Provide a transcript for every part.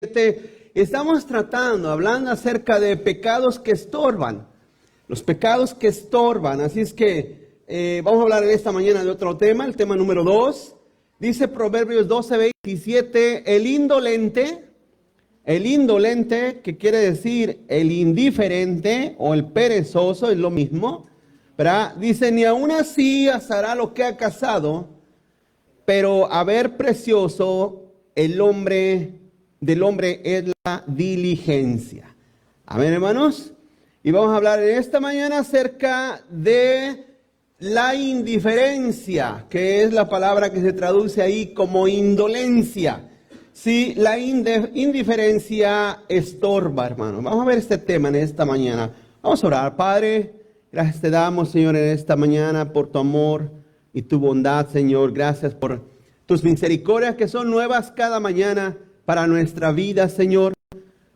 Estamos hablando acerca de pecados que estorban. Los pecados que estorban. Así es que vamos a hablar en esta mañana de otro tema, el tema número 2. Dice Proverbios 12:27, el indolente, que quiere decir el indiferente o el perezoso, es lo mismo, ¿verdad? Dice, ni aún así hará lo que ha cazado, pero a ver precioso del hombre es la diligencia. Amén, hermanos. Y vamos a hablar en esta mañana acerca de la indiferencia, que es la palabra que se traduce ahí como indolencia. Sí, la indiferencia estorba, hermano. Vamos a ver este tema en esta mañana. Vamos a orar. Padre, gracias te damos, Señor, en esta mañana por tu amor y tu bondad, Señor. Gracias por tus misericordias que son nuevas cada mañana para nuestra vida, Señor.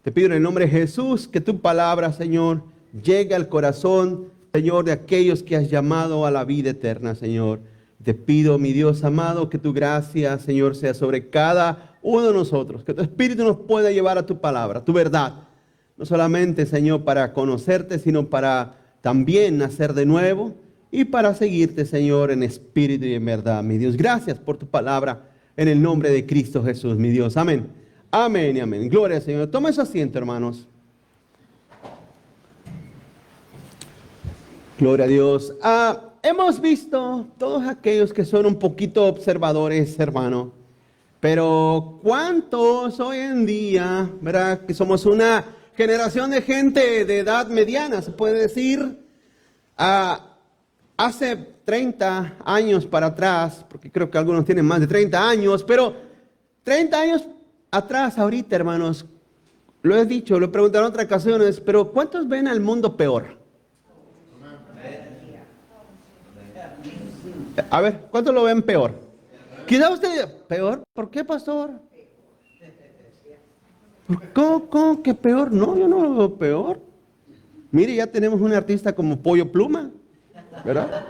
Te pido en el nombre de Jesús que tu palabra, Señor, llegue al corazón, Señor, de aquellos que has llamado a la vida eterna, Señor. Te pido, mi Dios amado, que tu gracia, Señor, sea sobre cada uno de nosotros, que tu Espíritu nos pueda llevar a tu palabra, tu verdad. No solamente, Señor, para conocerte, sino para también nacer de nuevo y para seguirte, Señor, en espíritu y en verdad, mi Dios. Gracias por tu palabra, en el nombre de Cristo Jesús, mi Dios. Amén. Amén y amén. Gloria al Señor. Toma su asiento, hermanos. Gloria a Dios. Hemos visto todos aquellos que son un poquito observadores, hermano. Pero ¿cuántos hoy en día, verdad, que somos una generación de gente de edad mediana, se puede decir? Hace 30 años para atrás, porque creo que algunos tienen más de 30 años, pero 30 años atrás, ahorita, hermanos, lo he dicho, lo he preguntado en otras ocasiones, pero ¿cuántos ven al mundo peor? A ver, ¿cuántos lo ven peor? Quizá usted diga, ¿peor? ¿Por qué, pastor? ¿Cómo que peor? No, yo no lo veo peor. Mire, ya tenemos un artista como Pollo Pluma, ¿verdad?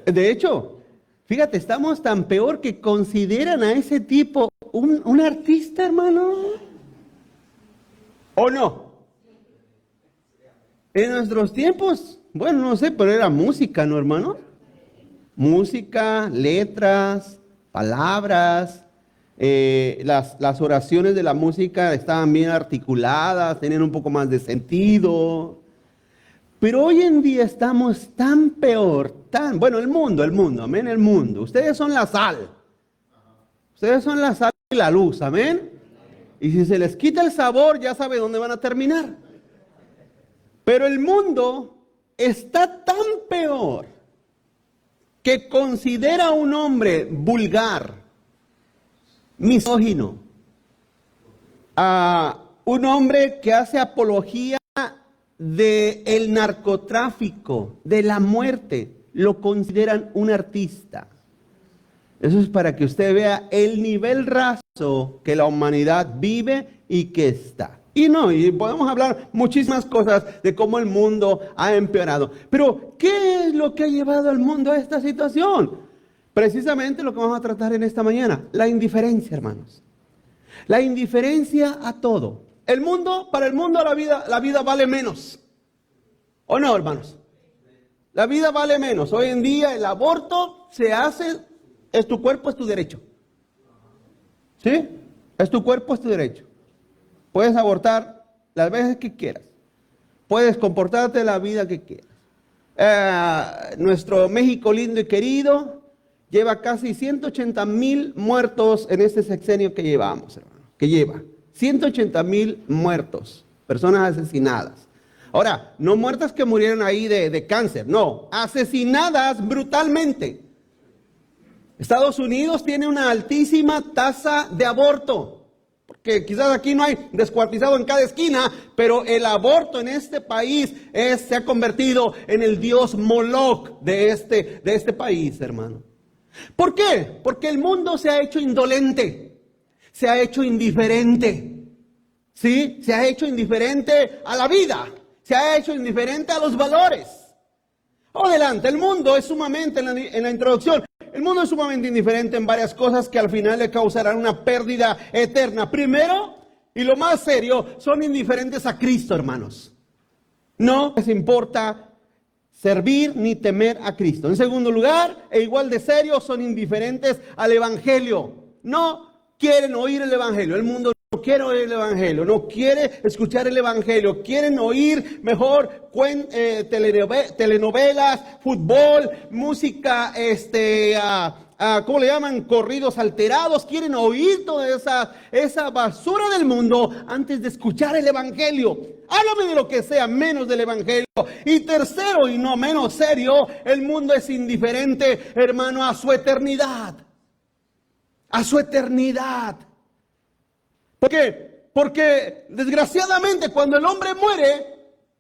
De hecho, fíjate, estamos tan peor que consideran a ese tipo un artista, hermano. ¿O no? En nuestros tiempos, bueno, no sé, pero era música, ¿no, hermano? Música, letras, palabras, las oraciones de la música estaban bien articuladas, tenían un poco más de sentido. Pero hoy en día estamos tan peor, bueno, el mundo, amén, el mundo. Ustedes son la sal. Ustedes son la sal y la luz, amén. Y si se les quita el sabor, ya sabe dónde van a terminar. Pero el mundo está tan peor que considera a un hombre vulgar, misógino, a un hombre que hace apología del narcotráfico, de la muerte, lo consideran un artista. Eso es para que usted vea el nivel raso que la humanidad vive y que está. Y podemos hablar muchísimas cosas de cómo el mundo ha empeorado. Pero, ¿qué es lo que ha llevado al mundo a esta situación? Precisamente lo que vamos a tratar en esta mañana, la indiferencia, hermanos. La indiferencia a todo. Para el mundo la vida vale menos. ¿O no, hermanos? La vida vale menos. Hoy en día el aborto se hace, es tu cuerpo, es tu derecho. ¿Sí? Es tu cuerpo, es tu derecho. Puedes abortar las veces que quieras. Puedes comportarte de la vida que quieras. Nuestro México lindo y querido lleva casi 180,000 muertos en este sexenio que llevamos, hermano. Que lleva 180,000 muertos, personas asesinadas. Ahora, no muertas que murieron ahí de cáncer, no, asesinadas brutalmente. Estados Unidos tiene una altísima tasa de aborto. Porque quizás aquí no hay descuartizado en cada esquina, pero el aborto en este país se ha convertido en el dios Moloch de este país, hermano. ¿Por qué? Porque el mundo se ha hecho indolente, se ha hecho indiferente, ¿sí? Se ha hecho indiferente a la vida, se ha hecho indiferente a los valores. Adelante, el mundo es sumamente, en la introducción, el mundo es sumamente indiferente en varias cosas que al final le causarán una pérdida eterna. Primero, y lo más serio, son indiferentes a Cristo, hermanos. No les importa servir ni temer a Cristo. En segundo lugar, e igual de serio, son indiferentes al Evangelio. No quieren oír el Evangelio. El mundo no quiere oír el Evangelio, no quiere escuchar el Evangelio. Quieren oír mejor telenovelas, fútbol, música, ¿cómo le llaman? Corridos alterados. Quieren oír toda esa basura del mundo antes de escuchar el Evangelio. Háblame de lo que sea, menos del Evangelio. Y tercero, y no menos serio, el mundo es indiferente, hermano, a su eternidad. A su eternidad. ¿Por qué? Porque desgraciadamente cuando el hombre muere,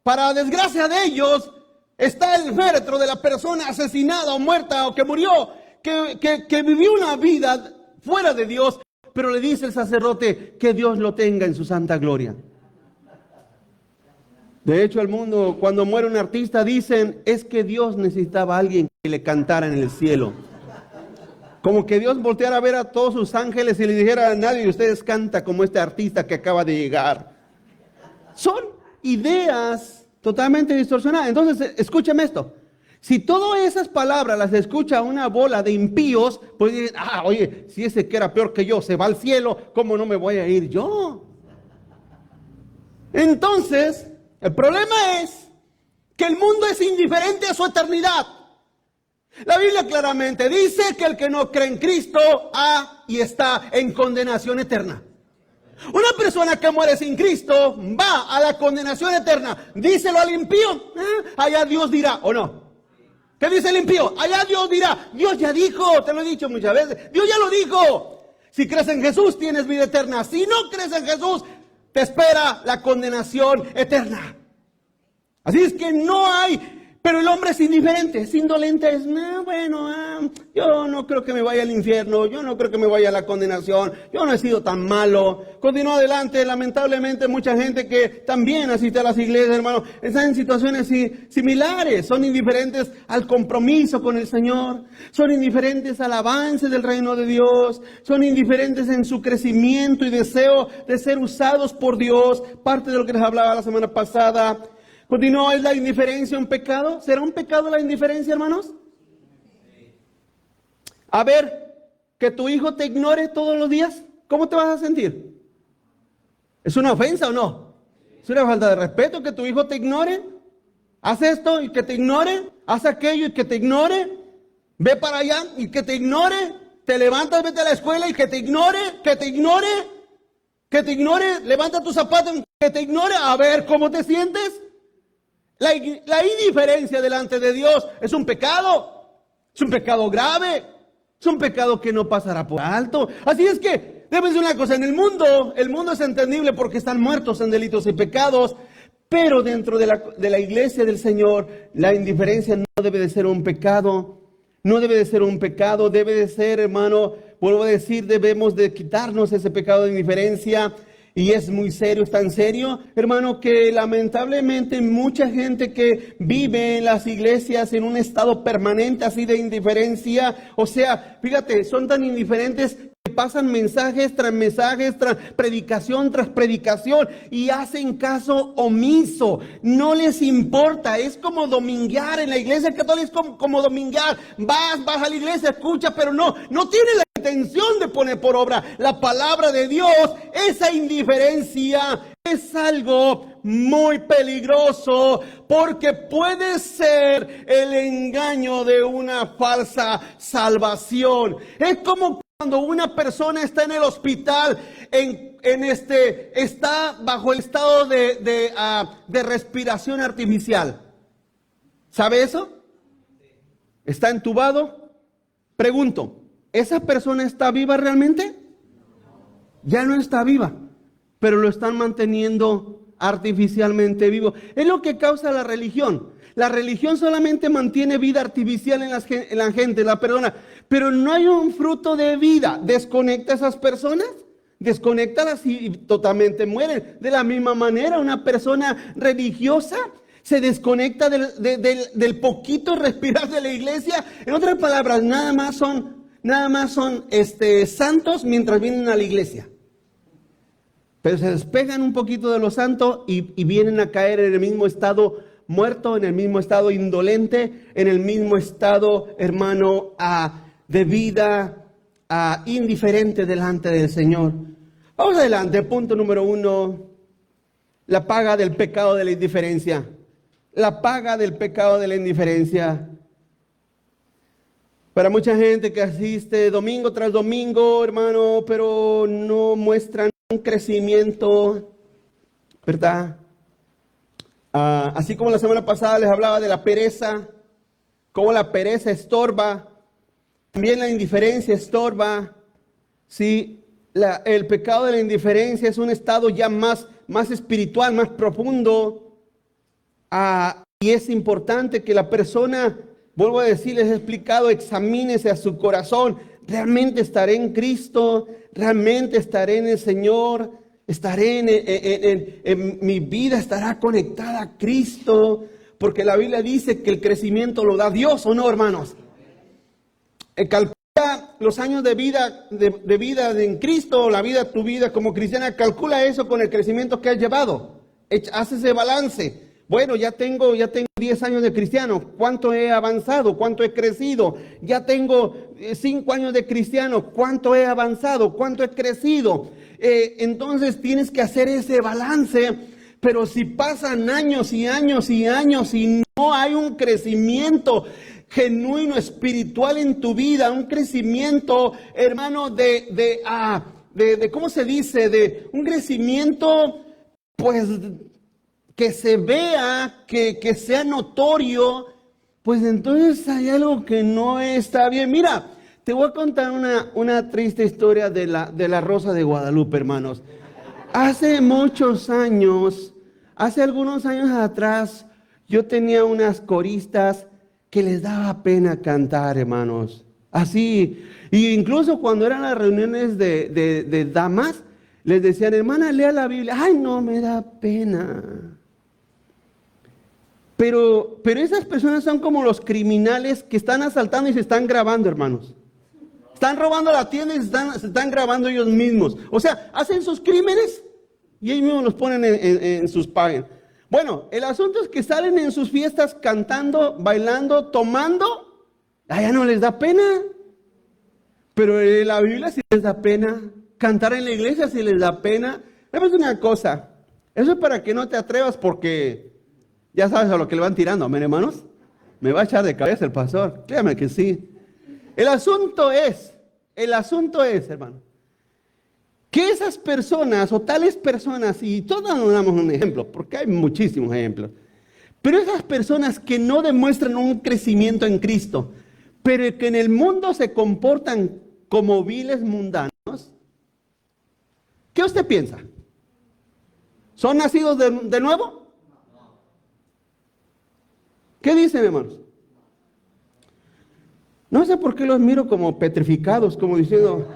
para desgracia de ellos, está el féretro de la persona asesinada o muerta o que murió, que vivió una vida fuera de Dios, pero le dice el sacerdote que Dios lo tenga en su santa gloria. De hecho, el mundo, cuando muere un artista, dicen, es que Dios necesitaba a alguien que le cantara en el cielo. Como que Dios volteara a ver a todos sus ángeles y le dijera a nadie de ustedes canta como este artista que acaba de llegar. Son ideas totalmente distorsionadas. Entonces, escúchame esto. Si todas esas palabras las escucha una bola de impíos, pues dicen, oye, si ese que era peor que yo se va al cielo, ¿cómo no me voy a ir yo? Entonces, el problema es que el mundo es indiferente a su eternidad. La Biblia claramente dice que el que no cree en Cristo ha y está en condenación eterna. Una persona que muere sin Cristo va a la condenación eterna. Díselo al impío, allá Dios dirá, ¿o no? ¿Qué dice el impío? Allá Dios dirá. Dios ya dijo, te lo he dicho muchas veces, Dios ya lo dijo. Si crees en Jesús tienes vida eterna. Si no crees en Jesús, te espera la condenación eterna. Así es que no hay... Pero el hombre es indiferente, es indolente, es, yo no creo que me vaya al infierno, yo no creo que me vaya a la condenación, yo no he sido tan malo. Continúa adelante, lamentablemente mucha gente que también asiste a las iglesias, hermano, están en situaciones similares, son indiferentes al compromiso con el Señor, son indiferentes al avance del reino de Dios, son indiferentes en su crecimiento y deseo de ser usados por Dios, parte de lo que les hablaba la semana pasada. Continúa, ¿es la indiferencia un pecado? ¿Será un pecado la indiferencia, hermanos? A ver, que tu hijo te ignore todos los días, ¿cómo te vas a sentir? ¿Es una ofensa o no? ¿Es una falta de respeto que tu hijo te ignore? ¿Haz esto y que te ignore? ¿Haz aquello y que te ignore? ¿Ve para allá y que te ignore? ¿Te levantas, vete a la escuela y que te ignore? ¿Que te ignore? ¿Que te ignore? Levanta tus zapatos, que te ignore. A ver, ¿cómo te sientes? La indiferencia delante de Dios es un pecado grave, es un pecado que no pasará por alto. Así es que, debes decir una cosa, en el mundo es entendible porque están muertos en delitos y pecados, pero dentro de la iglesia del Señor, la indiferencia no debe de ser un pecado, no debe de ser un pecado, debe de ser, hermano, vuelvo a decir, debemos de quitarnos ese pecado de indiferencia. Y es muy serio, es tan serio, hermano, que lamentablemente mucha gente que vive en las iglesias en un estado permanente así de indiferencia, o sea, fíjate, son tan indiferentes que pasan mensajes, tras predicación tras predicación y hacen caso omiso, no les importa, es como dominguear en la iglesia católica, es como dominguear, vas a la iglesia, escucha, pero no tiene la intención de poner por obra la palabra de Dios. Esa indiferencia es algo muy peligroso porque puede ser el engaño de una falsa salvación. Es como cuando una persona está en el hospital, está bajo el estado de respiración artificial. ¿Sabe eso? ¿Está entubado? Pregunto, ¿esa persona está viva realmente? Ya no está viva, pero lo están manteniendo artificialmente vivo. Es lo que causa la religión. La religión solamente mantiene vida artificial en la gente, la persona, pero no hay un fruto de vida. Desconecta a esas personas, desconéctalas y totalmente mueren. De la misma manera, una persona religiosa Se desconecta del poquito respirar de la iglesia. En otras palabras, nada más son santos mientras vienen a la iglesia. Pero se despegan un poquito de lo santo y vienen a caer en el mismo estado muerto, en el mismo estado indolente, en el mismo estado, hermano, de vida indiferente delante del Señor. Vamos adelante, punto número 1, la paga del pecado de la indiferencia. La paga del pecado de la indiferencia. Para mucha gente que asiste domingo tras domingo, hermano, pero no muestran un crecimiento, ¿verdad? Así como la semana pasada les hablaba de la pereza, cómo la pereza estorba, también la indiferencia estorba. Sí, el pecado de la indiferencia es un estado ya más espiritual, más profundo. Y es importante que la persona, vuelvo a decir, les he explicado, examínese a su corazón. ¿Realmente estaré en Cristo? ¿Realmente estaré en el Señor? ¿Estaré en mi vida estará conectada a Cristo? Porque la Biblia dice que el crecimiento lo da Dios, ¿o no, hermanos? Calcula los años de vida en Cristo, la vida, tu vida como cristiana, calcula eso con el crecimiento que has llevado. Haz ese balance. Bueno, ya tengo 10 años de cristiano. ¿Cuánto he avanzado? ¿Cuánto he crecido? Ya tengo 5 años de cristiano. ¿Cuánto he avanzado? ¿Cuánto he crecido? Entonces tienes que hacer ese balance. Pero si pasan años y años y años y no hay un crecimiento genuino, espiritual en tu vida, un crecimiento, hermano, de ¿cómo se dice? De un crecimiento, pues, que se vea, que sea notorio, pues entonces hay algo que no está bien. Mira, te voy a contar una triste historia de la Rosa de Guadalupe, hermanos. Hace muchos años, hace algunos años atrás, yo tenía unas coristas que les daba pena cantar, hermanos. Así, y incluso cuando eran las reuniones de damas, les decían, hermana, lea la Biblia. Ay, no, me da pena. Pero esas personas son como los criminales que están asaltando y se están grabando, hermanos. Están robando la tienda y se están grabando ellos mismos. O sea, hacen sus crímenes y ellos mismos los ponen en sus páginas. Bueno, el asunto es que salen en sus fiestas cantando, bailando, tomando. Ya no les da pena. Pero en la Biblia sí les da pena. Cantar en la iglesia sí les da pena. Es una cosa. Eso es para que no te atrevas porque ya sabes a lo que le van tirando. Amén, hermanos. Me va a echar de cabeza el pastor. Créame que sí. El asunto es, hermano, que esas personas o tales personas, y todos nos damos un ejemplo, porque hay muchísimos ejemplos, pero esas personas que no demuestran un crecimiento en Cristo, pero que en el mundo se comportan como viles mundanos, ¿qué usted piensa? ¿Son nacidos de nuevo? ¿Qué dicen, hermanos? No sé por qué los miro como petrificados, como diciendo,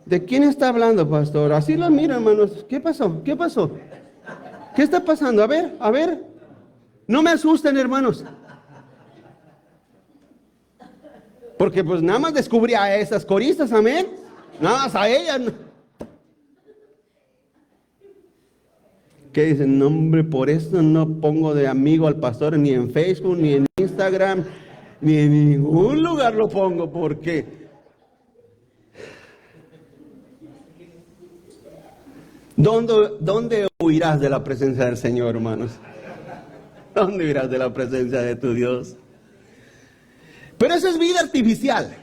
¿de quién está hablando, pastor? Así los miro, hermanos. ¿Qué pasó? ¿Qué pasó? ¿Qué está pasando? A ver. No me asusten, hermanos. Porque pues nada más descubrí a esas coristas, amén. Nada más a ellas. ¿Qué dicen? No, hombre, por eso no pongo de amigo al pastor ni en Facebook, ni en Instagram, ni en ningún lugar lo pongo, porque ¿dónde huirás de la presencia del Señor, hermanos? ¿Dónde huirás de la presencia de tu Dios? Pero eso es vida artificial.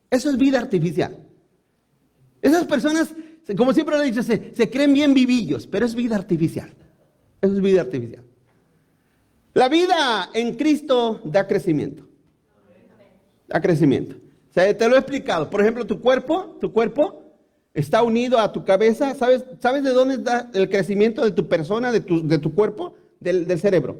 Eso es vida artificial. Esas personas, como siempre lo he dicho, se creen bien vivillos, pero es vida artificial. Eso es vida artificial. La vida en Cristo da crecimiento. Da crecimiento. O sea, te lo he explicado. Por ejemplo, tu cuerpo está unido a tu cabeza. ¿Sabes de dónde está el crecimiento de tu persona, de tu cuerpo? Del cerebro.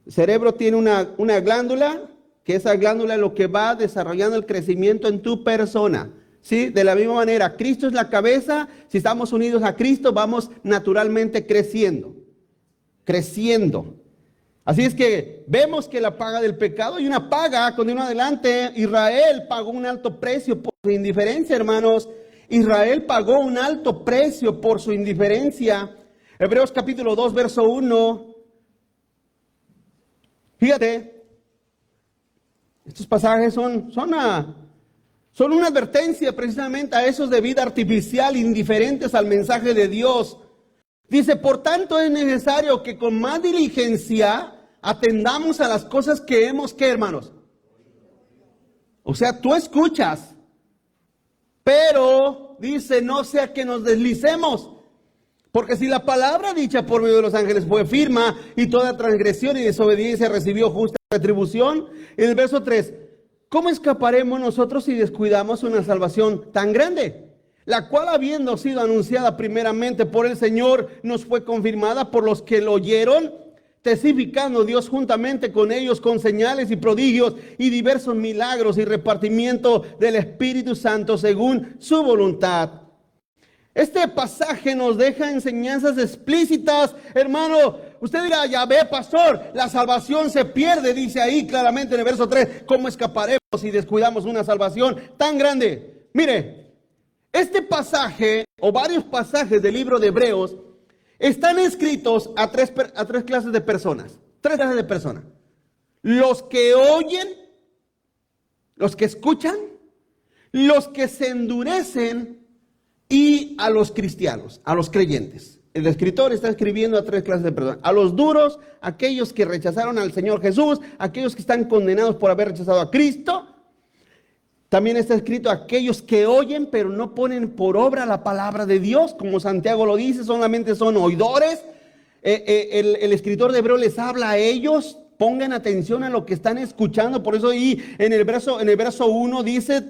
El cerebro tiene una glándula, que esa glándula es lo que va desarrollando el crecimiento en tu persona. ¿Sí? De la misma manera, Cristo es la cabeza. Si estamos unidos a Cristo, vamos naturalmente creciendo. Creciendo. Así es que vemos que la paga del pecado, hay una paga, continúa adelante. Israel pagó un alto precio por su indiferencia, hermanos. Israel pagó un alto precio por su indiferencia. Hebreos capítulo 2, verso 1. Fíjate, estos pasajes son una advertencia precisamente a esos de vida artificial, indiferentes al mensaje de Dios. Dice, por tanto es necesario que con más diligencia atendamos a las cosas que hemos, ¿qué, hermanos? O sea, tú escuchas, pero dice, no sea que nos deslicemos. Porque si la palabra dicha por medio de los ángeles fue firme y toda transgresión y desobediencia recibió justa retribución. En el verso 3, ¿cómo escaparemos nosotros si descuidamos una salvación tan grande? La cual, habiendo sido anunciada primeramente por el Señor, nos fue confirmada por los que lo oyeron, testificando Dios juntamente con ellos con señales y prodigios y diversos milagros y repartimiento del Espíritu Santo según su voluntad. Este pasaje nos deja enseñanzas explícitas, hermano. Usted dirá, ya ve, pastor, la salvación se pierde, dice ahí claramente en el verso 3. ¿Cómo escaparemos si descuidamos una salvación tan grande? Mire, este pasaje o varios pasajes del libro de Hebreos están escritos a tres clases de personas. Tres clases de personas. Los que oyen, los que escuchan, los que se endurecen y a los cristianos, a los creyentes. El escritor está escribiendo a tres clases de personas. A los duros, aquellos que rechazaron al Señor Jesús, aquellos que están condenados por haber rechazado a Cristo. También está escrito a aquellos que oyen, pero no ponen por obra la palabra de Dios, como Santiago lo dice, solamente son oidores. El escritor de Hebreos les habla a ellos, pongan atención a lo que están escuchando. Por eso ahí en el verso 1 dice,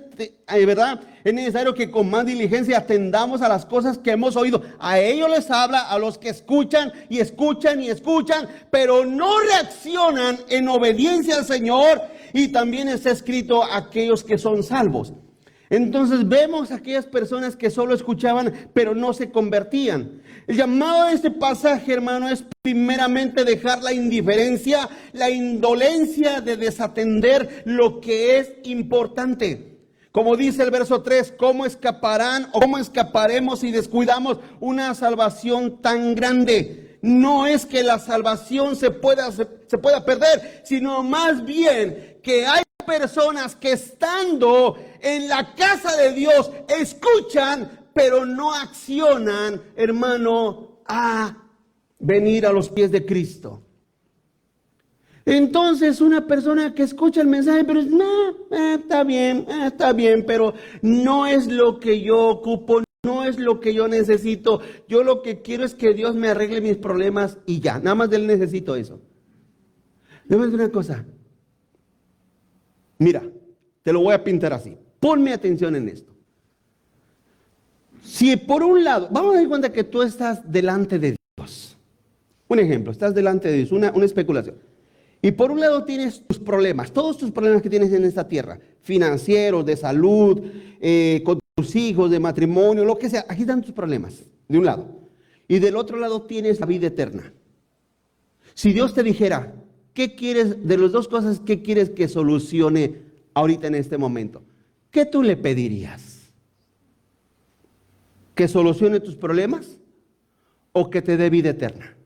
¿verdad? Es necesario que con más diligencia atendamos a las cosas que hemos oído. A ellos les habla, a los que escuchan y escuchan y escuchan, pero no reaccionan en obediencia al Señor. Y también está escrito a aquellos que son salvos. Entonces vemos a aquellas personas que solo escuchaban, pero no se convertían. El llamado de este pasaje, hermano, es primeramente dejar la indiferencia, la indolencia de desatender lo que es importante. Como dice el verso 3, ¿cómo escaparán o cómo escaparemos si descuidamos una salvación tan grande? No es que la salvación se pueda perder, sino más bien que hay personas que estando en la casa de Dios escuchan, pero no accionan, hermano, a venir a los pies de Cristo. Entonces una persona que escucha el mensaje, pero no, está bien, pero no es lo que yo ocupo, no es lo que yo necesito. Yo lo que quiero es que Dios me arregle mis problemas y ya, nada más de él necesito eso. Dime una cosa. Mira, te lo voy a pintar así. Ponme atención en esto. Si por un lado, vamos a dar cuenta que tú estás delante de Dios. Un ejemplo, estás delante de Dios, una especulación. Y por un lado tienes tus problemas, todos tus problemas que tienes en esta tierra, financieros, de salud, con tus hijos, de matrimonio, lo que sea. Aquí están tus problemas, de un lado. Y del otro lado tienes la vida eterna. Si Dios te dijera, ¿qué quieres, de las dos cosas, qué quieres que solucione ahorita en este momento? ¿Qué tú le pedirías? ¿Que solucione tus problemas o que te dé vida eterna?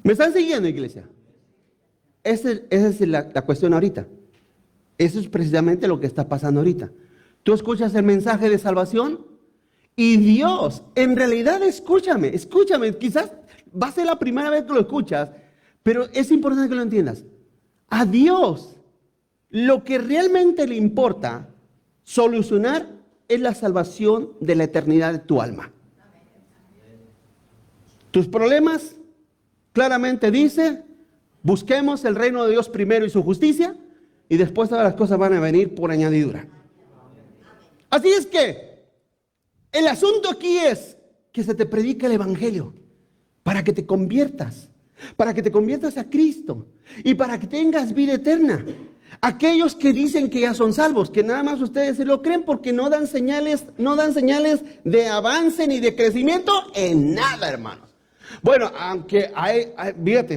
¿Me están siguiendo, iglesia? Esa es la cuestión ahorita. Eso es precisamente lo que está pasando ahorita. Tú escuchas el mensaje de salvación y Dios, en realidad escúchame, quizás va a ser la primera vez que lo escuchas, pero es importante que lo entiendas. A Dios, lo que realmente le importa solucionar es la salvación de la eternidad de tu alma. Tus problemas, claramente dice, busquemos el reino de Dios primero y su justicia, y después todas las cosas van a venir por añadidura. Así es que el asunto aquí es que se te predica el evangelio para que te conviertas a Cristo y para que tengas vida eterna. Aquellos que dicen que ya son salvos, que nada más ustedes se lo creen porque no dan señales de avance ni de crecimiento en nada, hermanos. Bueno, aunque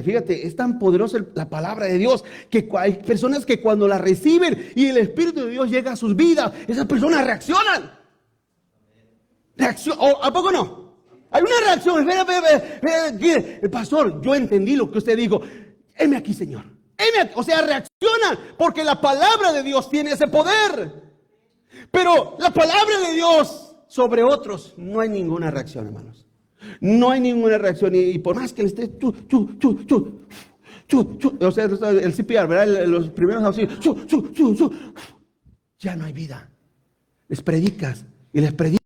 fíjate, es tan poderosa la palabra de Dios que hay personas que cuando la reciben y el Espíritu de Dios llega a sus vidas, esas personas reaccionan. ¿A poco no? Hay una reacción. Espera, pastor, yo entendí lo que usted dijo. Heme aquí, Señor. O sea, reaccionan porque la palabra de Dios tiene ese poder. Pero la palabra de Dios sobre otros no hay ninguna reacción, hermanos. No hay ninguna reacción. Y por más que le esté o sea, el CPR, ¿verdad? Los primeros auxilios, ya no hay vida. Les predicas y les predicas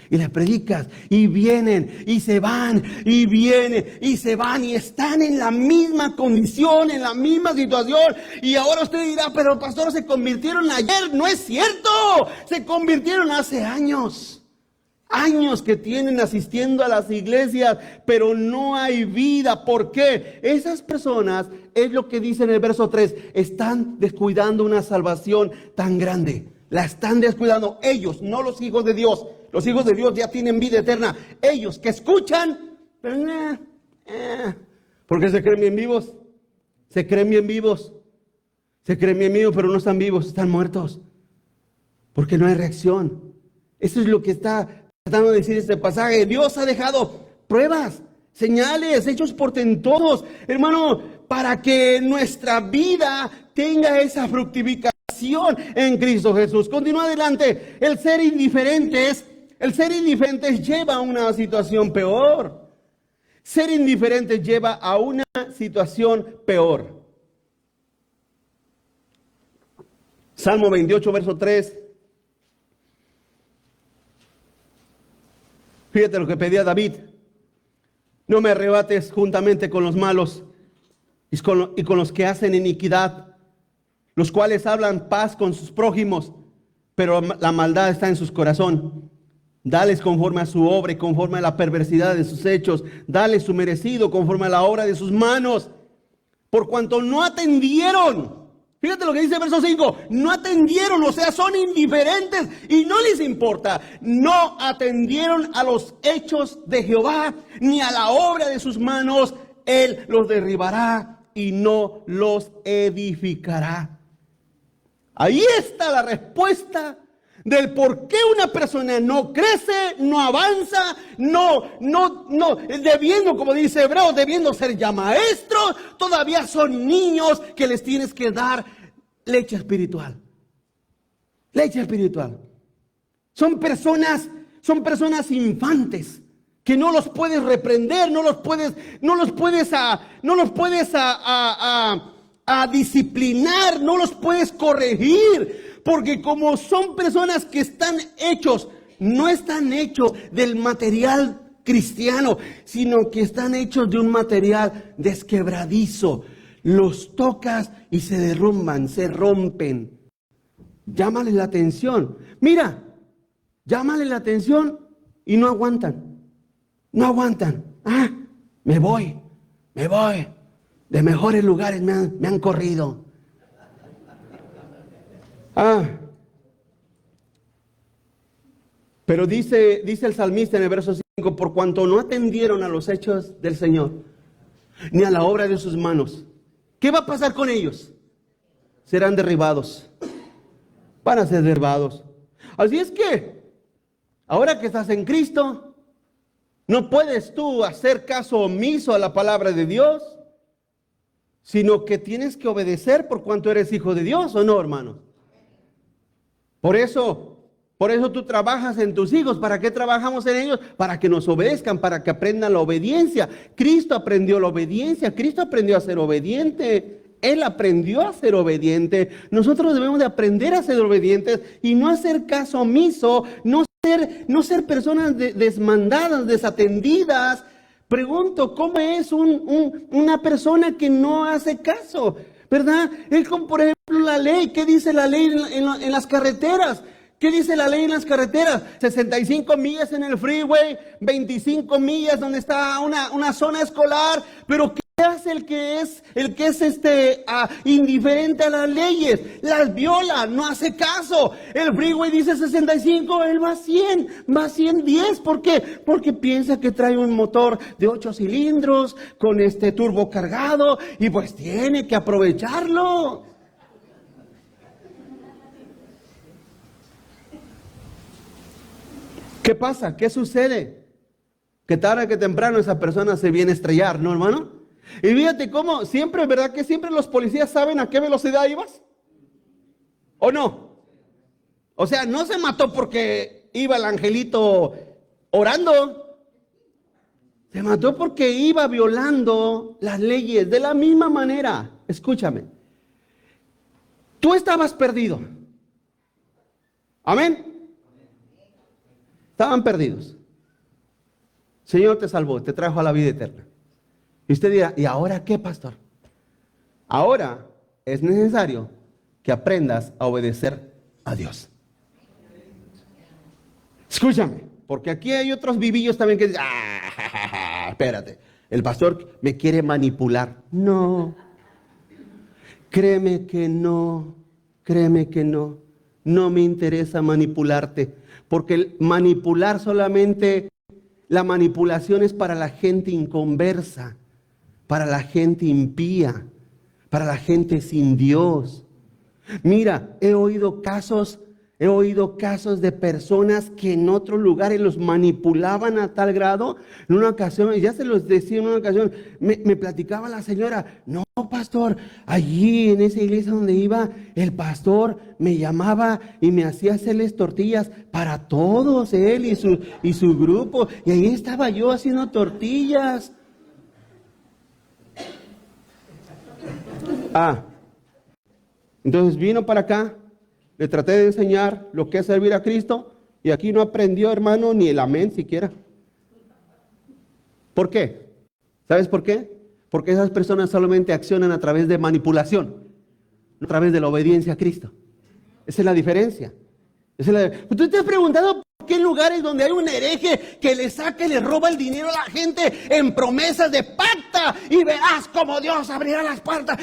y les predicas y vienen y se van y vienen y se van y están en la misma condición, en la misma situación. Y ahora usted dirá, pero pastor, se convirtieron ayer. No es cierto, se convirtieron hace años. Años que tienen asistiendo a las iglesias, pero no hay vida. ¿Por qué? Esas personas, es lo que dice en el verso 3, están descuidando una salvación tan grande. La están descuidando ellos, no los hijos de Dios. Los hijos de Dios ya tienen vida eterna. Ellos que escuchan, pero porque se creen bien vivos. Se creen bien vivos. Se creen bien vivos, pero no están vivos, están muertos. Porque no hay reacción. Eso es lo que está tratando de decir este pasaje. Dios ha dejado pruebas, señales, hechos portentosos, hermano, para que nuestra vida tenga esa fructificación en Cristo Jesús. Continúa adelante. El ser indiferentes lleva a una situación peor. Ser indiferentes lleva a una situación peor. Salmo 28, verso 3. Fíjate lo que pedía David. No me arrebates juntamente con los malos y con los que hacen iniquidad, los cuales hablan paz con sus prójimos, pero la maldad está en sus corazones. Dales conforme a su obra y conforme a la perversidad de sus hechos. Dales su merecido conforme a la obra de sus manos. Por cuanto no atendieron. Fíjate lo que dice el verso 5. No atendieron, o sea, son indiferentes y no les importa. No atendieron a los hechos de Jehová, ni a la obra de sus manos. Él los derribará y no los edificará. Ahí está la respuesta del por qué una persona no crece, no avanza, debiendo, como dice Hebreos, debiendo ser ya maestros, todavía son niños que les tienes que dar leche espiritual. Leche espiritual. Son personas infantes que no los puedes reprender, no los puedes disciplinar, no los puedes corregir. Porque como son personas que no están hechos del material cristiano, sino que están hechos de un material desquebradizo. Los tocas y se derrumban, se rompen. Llámale la atención. Mira, llámale la atención y no aguantan. No aguantan. Me voy. De mejores lugares me han corrido. Pero dice el salmista en el verso 5, por cuanto no atendieron a los hechos del Señor, ni a la obra de sus manos, ¿qué va a pasar con ellos? Serán derribados. Van a ser derribados. Así es que, ahora que estás en Cristo, no puedes tú hacer caso omiso a la palabra de Dios, sino que tienes que obedecer por cuanto eres hijo de Dios, ¿o no, hermanos? Por eso tú trabajas en tus hijos. ¿Para qué trabajamos en ellos? Para que nos obedezcan, para que aprendan la obediencia. Cristo aprendió la obediencia, Cristo aprendió a ser obediente. Él aprendió a ser obediente. Nosotros debemos de aprender a ser obedientes y no hacer caso omiso, no ser personas desmandadas, desatendidas. Pregunto, ¿cómo es una persona que no hace caso? ¿Verdad? Es como, por ejemplo, la ley. ¿Qué dice la ley en las carreteras? ¿Qué dice la ley en las carreteras? 65 millas en el freeway, 25 millas donde está una zona escolar. Pero ¿qué hace el que es indiferente a las leyes? Las viola, no hace caso. El freeway dice 65, él va a 100, va a 110. ¿Por qué? Porque piensa que trae un motor de 8 cilindros con turbo cargado y pues tiene que aprovecharlo. ¿Qué pasa? ¿Qué sucede? Que tarde que temprano esa persona se viene a estrellar, ¿no, hermano? Y fíjate cómo siempre, ¿verdad que siempre los policías saben a qué velocidad ibas? ¿O no? O sea, no se mató porque iba el angelito orando. Se mató porque iba violando las leyes de la misma manera. Escúchame. Tú estabas perdido. Amén. Estaban perdidos. Señor te salvó, te trajo a la vida eterna. Y usted dirá, ¿y ahora qué, pastor? Ahora es necesario que aprendas a obedecer a Dios. Escúchame, porque aquí hay otros vivillos también que dicen, espérate, el pastor me quiere manipular. No, créeme que no, no me interesa manipularte, porque el manipular solamente... La manipulación es para la gente inconversa, para la gente impía, para la gente sin Dios. Mira, he oído casos de personas que en otros lugares los manipulaban a tal grado. En una ocasión, ya se los decía en una ocasión, me platicaba la señora, no, pastor, allí en esa iglesia donde iba, el pastor me llamaba y me hacía hacerles tortillas para todos, él y su grupo, y ahí estaba yo haciendo tortillas. Entonces vino para acá, le traté de enseñar lo que es servir a Cristo, y aquí no aprendió, hermano, ni el amén siquiera. ¿Por qué? ¿Sabes por qué? Porque esas personas solamente accionan a través de manipulación, no a través de la obediencia a Cristo. Esa es la diferencia. ¿Tú te has preguntado por qué en lugares donde hay un hereje que le saca y le roba el dinero a la gente en promesas de pacta y verás cómo Dios abrirá las puertas?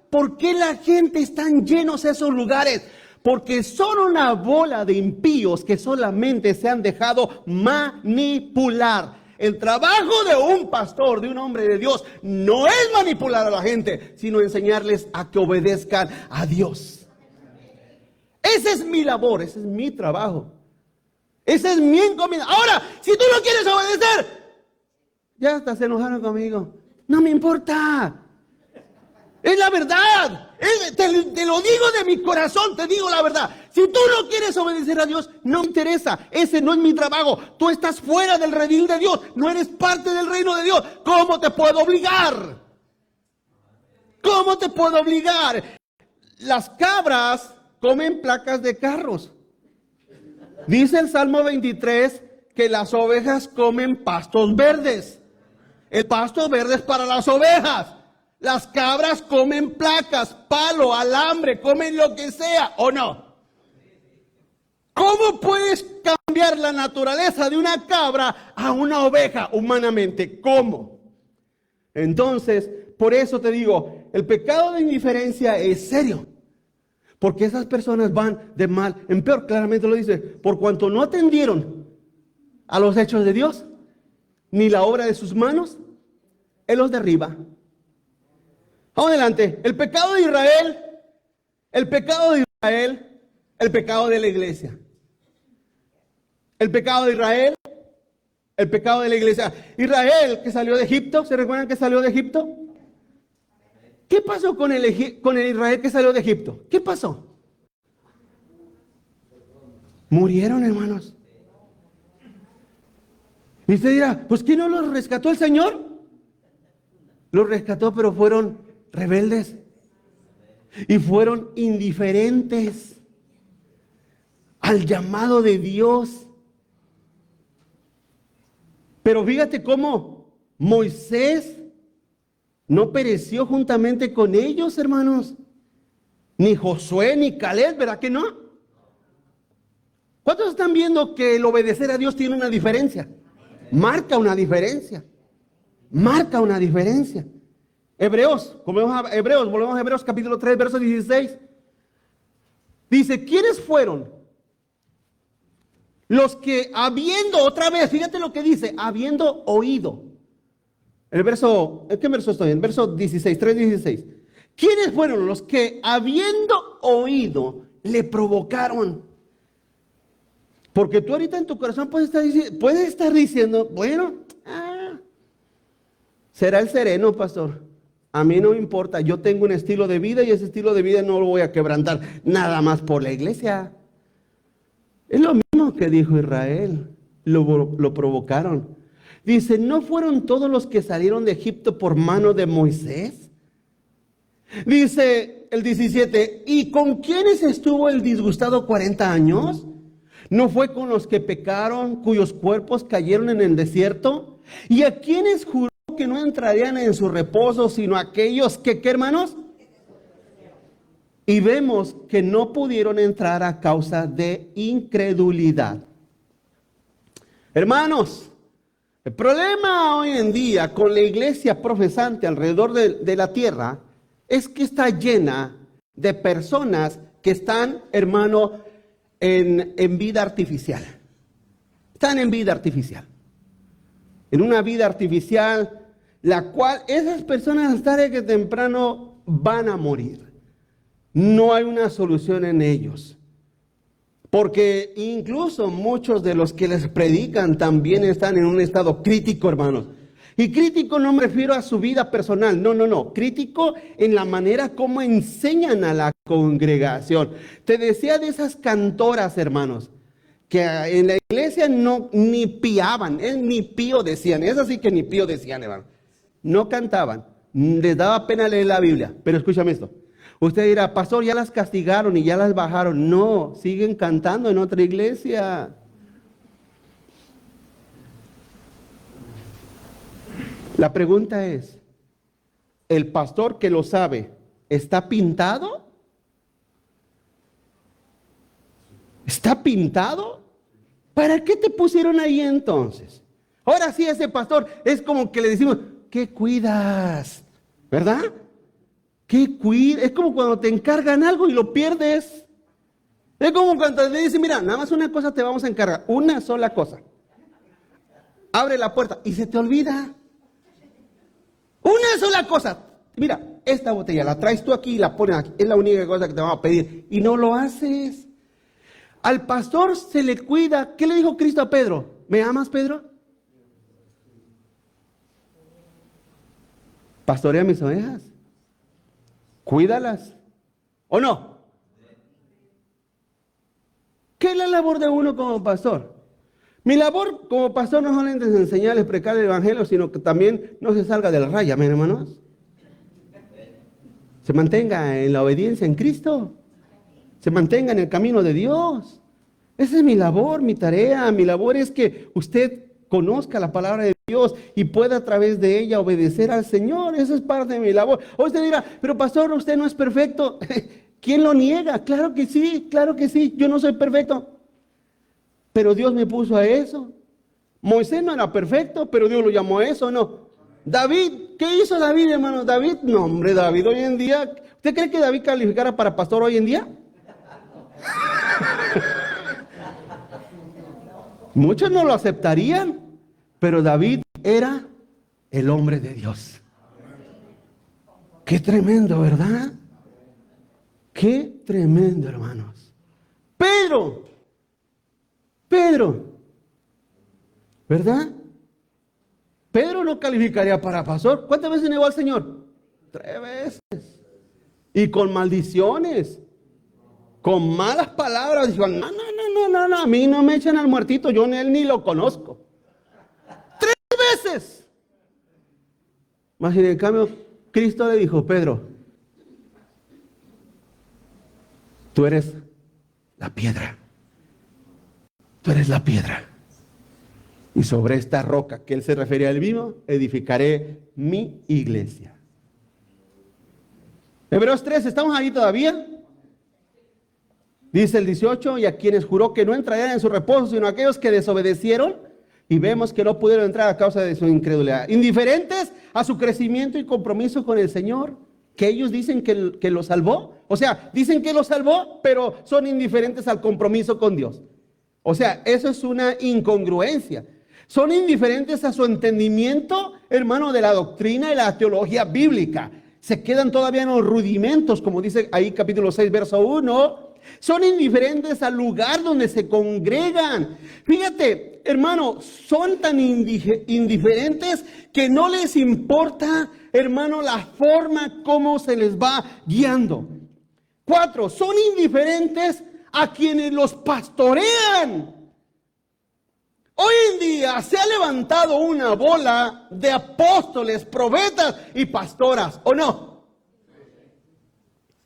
¿Por qué la gente están llenos esos lugares? Porque son una bola de impíos que solamente se han dejado manipular. El trabajo de un pastor, de un hombre de Dios, no es manipular a la gente, sino enseñarles a que obedezcan a Dios. Esa es mi labor, ese es mi trabajo. Esa es mi encomienda. Ahora, si tú no quieres obedecer, ya hasta se enojaron conmigo. No me importa. Es la verdad. Te lo digo de mi corazón, te digo la verdad. Si tú no quieres obedecer a Dios, no me interesa. Ese no es mi trabajo. Tú estás fuera del redil de Dios. No eres parte del reino de Dios. ¿Cómo te puedo obligar? ¿Cómo te puedo obligar? Las cabras comen placas de carros. Dice el Salmo 23 que las ovejas comen pastos verdes. El pasto verde es para las ovejas. Las cabras comen placas, palo, alambre, comen lo que sea, ¿o no? ¿Cómo puedes cambiar la naturaleza de una cabra a una oveja humanamente? ¿Cómo? Entonces, por eso te digo, el pecado de indiferencia es serio. Porque esas personas van de mal en peor, claramente lo dice, por cuanto no atendieron a los hechos de Dios, ni la obra de sus manos, Él los derriba. Vamos adelante. El pecado de Israel, el pecado de la iglesia. El pecado de Israel, el pecado de la iglesia. Israel que salió de Egipto, ¿se recuerdan que salió de Egipto? ¿Qué pasó con el Israel que salió de Egipto? ¿Qué pasó? Murieron, hermanos. Y usted dirá, pues ¿quién no los rescató el Señor? Los rescató, pero fueron rebeldes y fueron indiferentes al llamado de Dios. Pero fíjate cómo Moisés no pereció juntamente con ellos, hermanos. Ni Josué, ni Caleb, ¿verdad que no? ¿Cuántos están viendo que el obedecer a Dios tiene una diferencia? Marca una diferencia. Marca una diferencia. Hebreos, volvemos a Hebreos capítulo 3, verso 16. Dice, ¿quiénes fueron los que habiendo, otra vez, fíjate lo que dice, habiendo oído? ¿En qué verso estoy? En verso 16, 3:16. ¿Quiénes fueron los que habiendo oído le provocaron? Porque tú ahorita en tu corazón puedes estar diciendo, bueno, será el sereno, pastor. A mí no me importa, yo tengo un estilo de vida y ese estilo de vida no lo voy a quebrantar nada más por la iglesia. Es lo mismo que dijo Israel, lo provocaron. Dice, ¿no fueron todos los que salieron de Egipto por mano de Moisés? Dice el 17, ¿y con quiénes estuvo el disgustado 40 años? ¿No fue con los que pecaron, cuyos cuerpos cayeron en el desierto? ¿Y a quiénes juró que no entrarían en su reposo, sino aquellos que, ¿qué, hermanos? Y vemos que no pudieron entrar a causa de incredulidad. Hermanos, el problema hoy en día con la iglesia profesante alrededor de la tierra es que está llena de personas que están, hermano, en vida artificial. Están en vida artificial. En una vida artificial, la cual esas personas tarde que temprano van a morir. No hay una solución en ellos. Porque incluso muchos de los que les predican también están en un estado crítico, hermanos. Y crítico no me refiero a su vida personal, no. Crítico en la manera como enseñan a la congregación. Te decía de esas cantoras, hermanos, que en la iglesia ni piaban, ni pío decían. Es así que ni pío decían, hermano. No cantaban, les daba pena leer la Biblia. Pero escúchame esto. Usted dirá, pastor, ya las castigaron y ya las bajaron. No, siguen cantando en otra iglesia. La pregunta es, ¿el pastor que lo sabe está pintado? ¿Está pintado? ¿Para qué te pusieron ahí entonces? Ahora sí, ese pastor es como que le decimos, ¿qué cuidas? ¿Verdad? Es como cuando te encargan algo y lo pierdes. Es como cuando le dicen, mira, nada más una cosa te vamos a encargar, una sola cosa. Abre la puerta y se te olvida. Una sola cosa. Mira, esta botella la traes tú aquí y la pones aquí. Es la única cosa que te vamos a pedir. Y no lo haces. Al pastor se le cuida. ¿Qué le dijo Cristo a Pedro? ¿Me amas, Pedro? Pastorea mis ovejas. Cuídalas. ¿O no? ¿Qué es la labor de uno como pastor? Mi labor como pastor no solamente es enseñarles, predicar el evangelio, sino que también no se salga de la raya, mis hermanos. Se mantenga en la obediencia en Cristo. Se mantenga en el camino de Dios. Esa es mi labor, mi tarea. Mi labor es que usted conozca la palabra de Dios y pueda a través de ella obedecer al Señor. Esa es parte de mi labor. O usted dirá, pero pastor, usted no es perfecto. ¿Quién lo niega? Claro que sí, yo no soy perfecto. Pero Dios me puso a eso. Moisés no era perfecto, pero Dios lo llamó a eso, ¿no? David, ¿qué hizo David, hermano? David, no, hombre, David hoy en día, ¿usted cree que David calificara para pastor hoy en día? Muchos no lo aceptarían, pero David era el hombre de Dios. Qué tremendo, ¿verdad? Qué tremendo, hermanos. Pedro, ¿verdad? Pedro no calificaría para pastor. ¿Cuántas veces negó al Señor? 3 veces. Y con maldiciones, con malas palabras. Dijo, no, a mí no me echan al muertito, yo él ni lo conozco. 3 veces. Más en cambio, Cristo le dijo, Pedro, tú eres la piedra. Tú eres la piedra. Y sobre esta roca que él se refería al mismo, edificaré mi iglesia. Hebreos 3, ¿estamos ahí todavía? Dice el 18, y a quienes juró que no entrarían en su reposo, sino aquellos que desobedecieron, y vemos que no pudieron entrar a causa de su incredulidad. Indiferentes a su crecimiento y compromiso con el Señor, que ellos dicen que lo salvó. O sea, dicen que lo salvó, pero son indiferentes al compromiso con Dios. O sea, eso es una incongruencia. Son indiferentes a su entendimiento, hermano, de la doctrina y la teología bíblica. Se quedan todavía en los rudimentos, como dice ahí capítulo 6, verso 1. Son indiferentes al lugar donde se congregan. Fíjate, hermano, son tan indiferentes que no les importa, hermano, la forma como se les va guiando. 4, son indiferentes a quienes los pastorean. Hoy en día se ha levantado una bola de apóstoles, profetas y pastoras, ¿o no?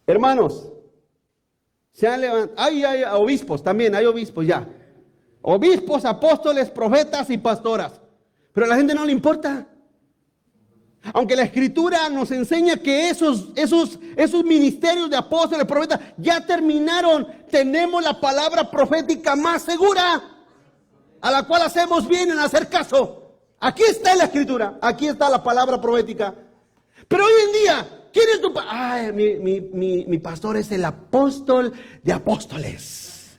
Hermanos, se han levantado, hay obispos también, hay obispos ya. Obispos, apóstoles, profetas y pastoras. Pero a la gente no le importa. Aunque la Escritura nos enseña que esos ministerios de apóstoles, profetas, ya terminaron. Tenemos la palabra profética más segura, a la cual hacemos bien en hacer caso. Aquí está en la Escritura, aquí está la palabra profética. Pero hoy en día, ¿quién es tu pastor? Ay, mi pastor es el apóstol de apóstoles.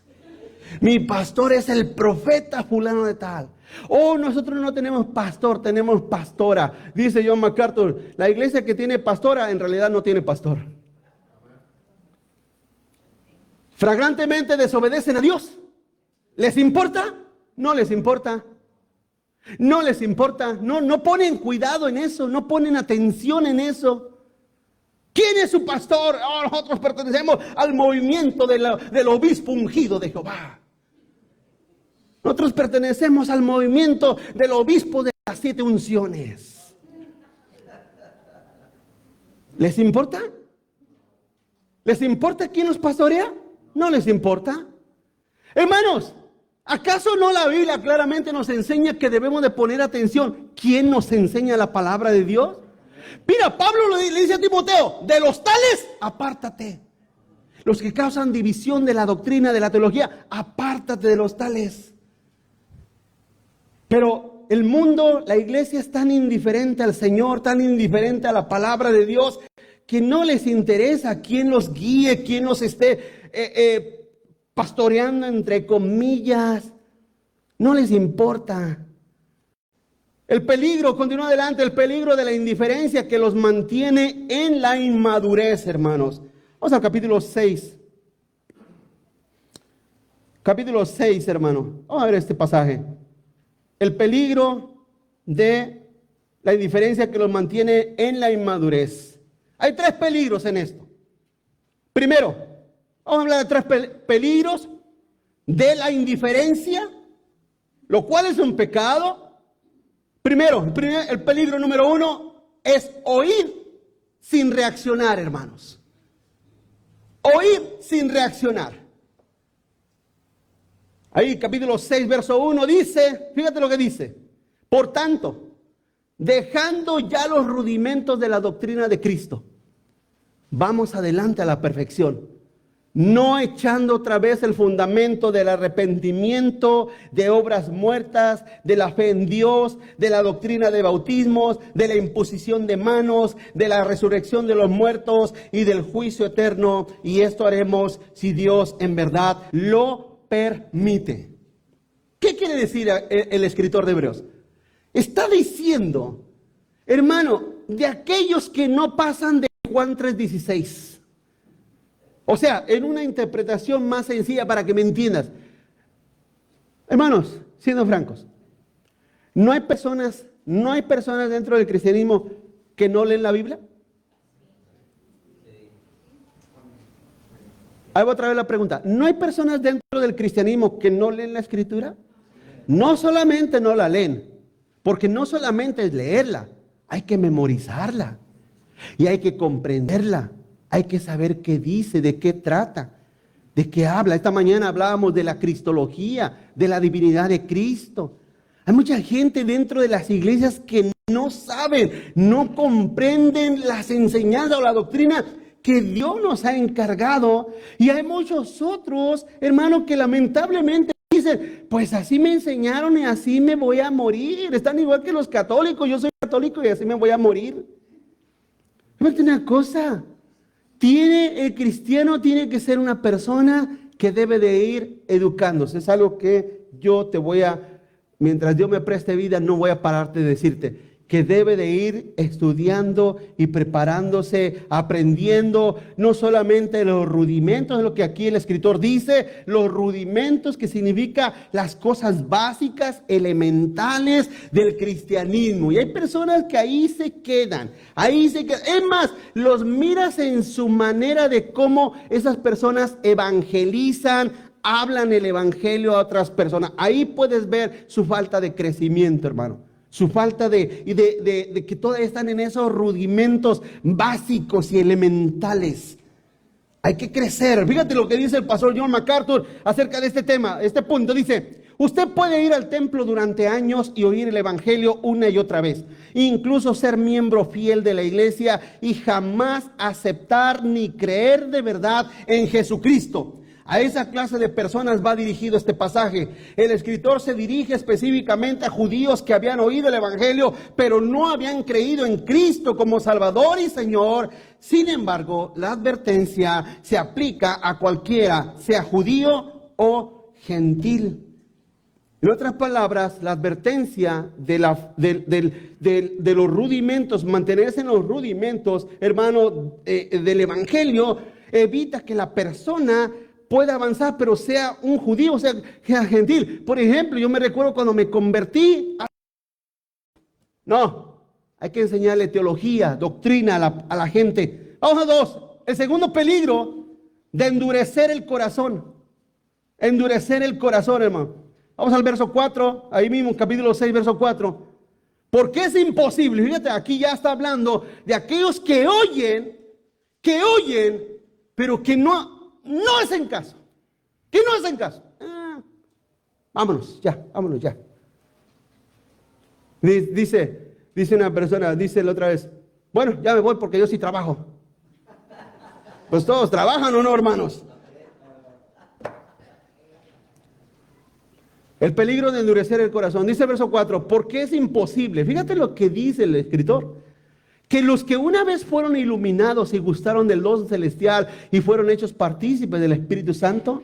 Mi pastor es el profeta fulano de tal. Oh, nosotros no tenemos pastor, tenemos pastora. Dice John MacArthur, la iglesia que tiene pastora en realidad no tiene pastor. Flagrantemente desobedecen a Dios. ¿Les importa? No les importa. No les importa. No ponen cuidado en eso, no ponen atención en eso. ¿Quién es su pastor? Oh, nosotros pertenecemos al movimiento del obispo ungido de Jehová. Nosotros pertenecemos al movimiento del obispo de las 7 unciones. ¿Les importa? ¿Les importa quién los pastorea? No les importa. Hermanos, ¿acaso no la Biblia claramente nos enseña que debemos de poner atención? ¿Quién nos enseña la palabra de Dios? Mira, Pablo le dice a Timoteo, de los tales, apártate. Los que causan división de la doctrina, de la teología, apártate de los tales. Pero el mundo, la iglesia es tan indiferente al Señor, tan indiferente a la palabra de Dios, que no les interesa quién los guíe, quién los esté pastoreando entre comillas. No les importa. El peligro, continúa adelante, el peligro de la indiferencia que los mantiene en la inmadurez, hermanos. Vamos al capítulo 6. Capítulo 6, hermano. Vamos a ver este pasaje. El peligro de la indiferencia que los mantiene en la inmadurez. Hay 3 peligros en esto. Primero, vamos a hablar de 3 peligros de la indiferencia, lo cual es un pecado. Primero, el peligro número 1 es oír sin reaccionar, hermanos. Oír sin reaccionar. Ahí, capítulo 6, verso 1 dice, fíjate lo que dice. Por tanto, dejando ya los rudimentos de la doctrina de Cristo, vamos adelante a la perfección. No echando otra vez el fundamento del arrepentimiento, de obras muertas, de la fe en Dios, de la doctrina de bautismos, de la imposición de manos, de la resurrección de los muertos y del juicio eterno. Y esto haremos si Dios en verdad lo permite. ¿Qué quiere decir el escritor de Hebreos? Está diciendo, hermano, de aquellos que no pasan de Juan 3:16. O sea, en una interpretación más sencilla para que me entiendas. Hermanos, siendo francos, no hay personas dentro del cristianismo que no leen la Biblia. Ahí voy otra vez la pregunta. ¿No hay personas dentro del cristianismo que no leen la Escritura? No solamente no la leen, porque no solamente es leerla, hay que memorizarla y hay que comprenderla. Hay que saber qué dice, de qué trata, de qué habla. Esta mañana hablábamos de la cristología, de la divinidad de Cristo. Hay mucha gente dentro de las iglesias que no saben, no comprenden las enseñanzas o la doctrina que Dios nos ha encargado. Y hay muchos otros, hermanos, que lamentablemente dicen, pues así me enseñaron y así me voy a morir. Están igual que los católicos. Yo soy católico y así me voy a morir. Fíjate una cosa, el cristiano tiene que ser una persona que debe de ir educándose. Es algo que mientras Dios me preste vida, no voy a pararte de decirte, que debe de ir estudiando y preparándose, aprendiendo no solamente los rudimentos, es lo que aquí el escritor dice, los rudimentos, que significa las cosas básicas, elementales del cristianismo. Y hay personas que ahí se quedan. Es más, los miras en su manera de cómo esas personas evangelizan, hablan el evangelio a otras personas. Ahí puedes ver su falta de crecimiento, hermano. Su falta de que todavía están en esos rudimentos básicos y elementales. Hay que crecer. Fíjate lo que dice el pastor John MacArthur acerca de este tema, este punto. Dice, usted puede ir al templo durante años y oír el evangelio una y otra vez. Incluso ser miembro fiel de la iglesia y jamás aceptar ni creer de verdad en Jesucristo. A esa clase de personas va dirigido este pasaje. El escritor se dirige específicamente a judíos que habían oído el evangelio, pero no habían creído en Cristo como Salvador y Señor. Sin embargo, la advertencia se aplica a cualquiera, sea judío o gentil. En otras palabras, la advertencia de los rudimentos, mantenerse en los rudimentos, hermano, del evangelio, evita que la persona pueda avanzar, pero sea un judío, sea gentil. Por ejemplo, yo me recuerdo cuando me convertí. No, hay que enseñarle teología, doctrina a la gente. Vamos a dos. El segundo peligro de endurecer el corazón. Endurecer el corazón, hermano. Vamos al verso 4, ahí mismo, capítulo 6, verso 4. Porque es imposible, fíjate, aquí ya está hablando de aquellos que oyen, pero que no hacen caso. Que no hacen caso. Vámonos ya. Dice una persona, dice la otra vez, bueno, ya me voy porque yo sí trabajo. Pues todos trabajan, ¿o no, hermanos? El peligro de endurecer el corazón. Dice el verso 4, porque es imposible. Fíjate lo que dice el escritor. Que los que una vez fueron iluminados y gustaron del don celestial y fueron hechos partícipes del Espíritu Santo,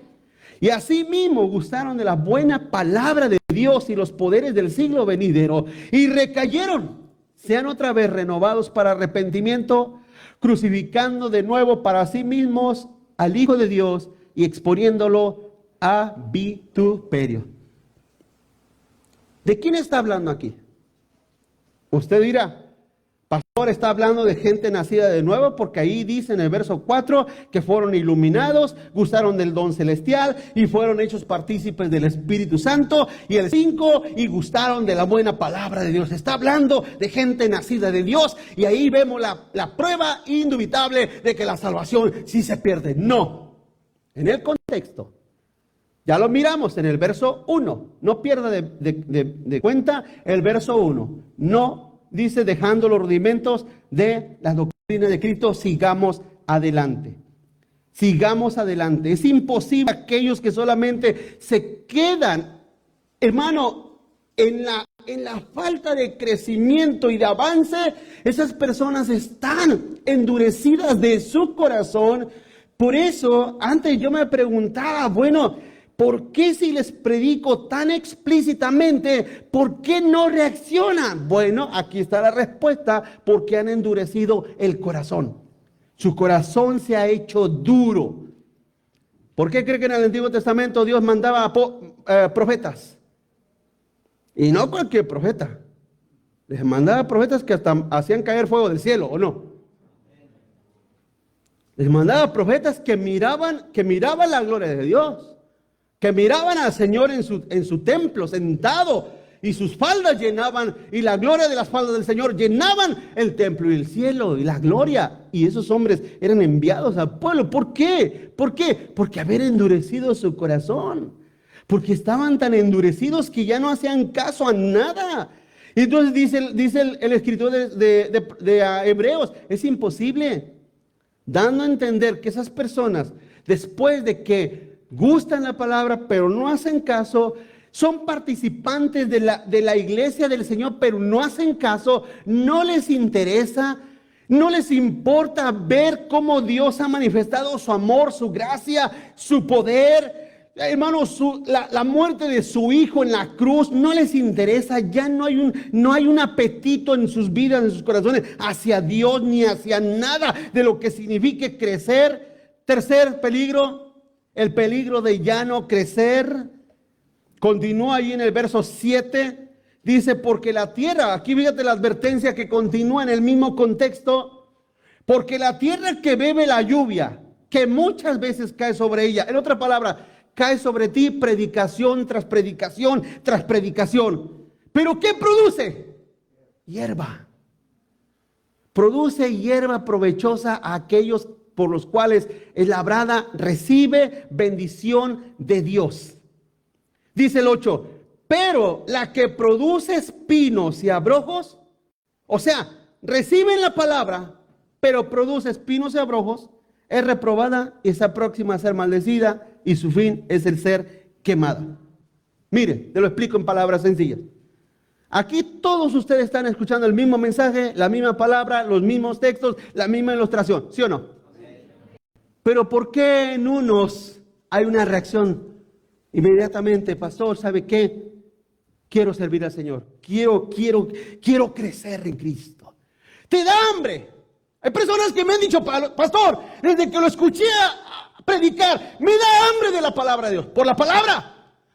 y asimismo gustaron de la buena palabra de Dios y los poderes del siglo venidero, y recayeron, sean otra vez renovados para arrepentimiento, crucificando de nuevo para sí mismos al Hijo de Dios y exponiéndolo a vituperio. ¿De quién está hablando aquí? Usted dirá, pastor, está hablando de gente nacida de nuevo, porque ahí dice en el verso 4 que fueron iluminados, gustaron del don celestial y fueron hechos partícipes del Espíritu Santo. Y el 5, y gustaron de la buena palabra de Dios. Está hablando de gente nacida de Dios, y ahí vemos la prueba indubitable de que la salvación sí se pierde. No, en el contexto. Ya lo miramos en el verso 1. No pierda de cuenta el verso 1. No dice, dejando los rudimentos de la doctrina de Cristo, sigamos adelante. Sigamos adelante. Es imposible aquellos que solamente se quedan, hermano, en la falta de crecimiento y de avance. Esas personas están endurecidas de su corazón. Por eso, antes yo me preguntaba, bueno, ¿por qué si les predico tan explícitamente, por qué no reaccionan? Bueno, aquí está la respuesta, porque han endurecido el corazón. Su corazón se ha hecho duro. ¿Por qué cree que en el Antiguo Testamento Dios mandaba profetas? Y no cualquier profeta. Les mandaba profetas que hasta hacían caer fuego del cielo, ¿o no? Les mandaba profetas que miraban la gloria de Dios. Que miraban al Señor en su templo sentado, y sus faldas llenaban, y la gloria de las faldas del Señor llenaban el templo y el cielo y la gloria. Y esos hombres eran enviados al pueblo. ¿Por qué? Porque haber endurecido su corazón. Porque estaban tan endurecidos que ya no hacían caso a nada. Y entonces dice el escritor de Hebreos, es imposible, dando a entender que esas personas, después de que gustan la palabra, pero no hacen caso, son participantes de la iglesia del Señor, pero no hacen caso, no les interesa, no les importa ver cómo Dios ha manifestado su amor, su gracia, su poder. Hermanos, la muerte de su hijo en la cruz no les interesa. Ya no hay un apetito en sus vidas, en sus corazones, hacia Dios ni hacia nada de lo que signifique crecer. Tercer peligro, el peligro de ya no crecer. Continúa ahí en el verso 7, dice, porque la tierra, aquí fíjate la advertencia que continúa en el mismo contexto, porque la tierra que bebe la lluvia, que muchas veces cae sobre ella, en otra palabra, cae sobre ti predicación tras predicación tras predicación. ¿Pero qué produce? Hierba. Produce hierba provechosa a aquellos por los cuales es labrada, recibe bendición de Dios. Dice el 8, pero la que produce espinos y abrojos, o sea, reciben la palabra, pero produce espinos y abrojos, es reprobada y está próxima a ser maldecida y su fin es el ser quemada. Mire, te lo explico en palabras sencillas. Aquí todos ustedes están escuchando el mismo mensaje, la misma palabra, los mismos textos, la misma ilustración, ¿sí o no? Pero ¿por qué en unos hay una reacción inmediatamente? Pastor, ¿sabe qué? Quiero servir al Señor. Quiero crecer en Cristo. Te da hambre. Hay personas que me han dicho, pastor, desde que lo escuché a predicar, me da hambre de la palabra de Dios. Por la palabra.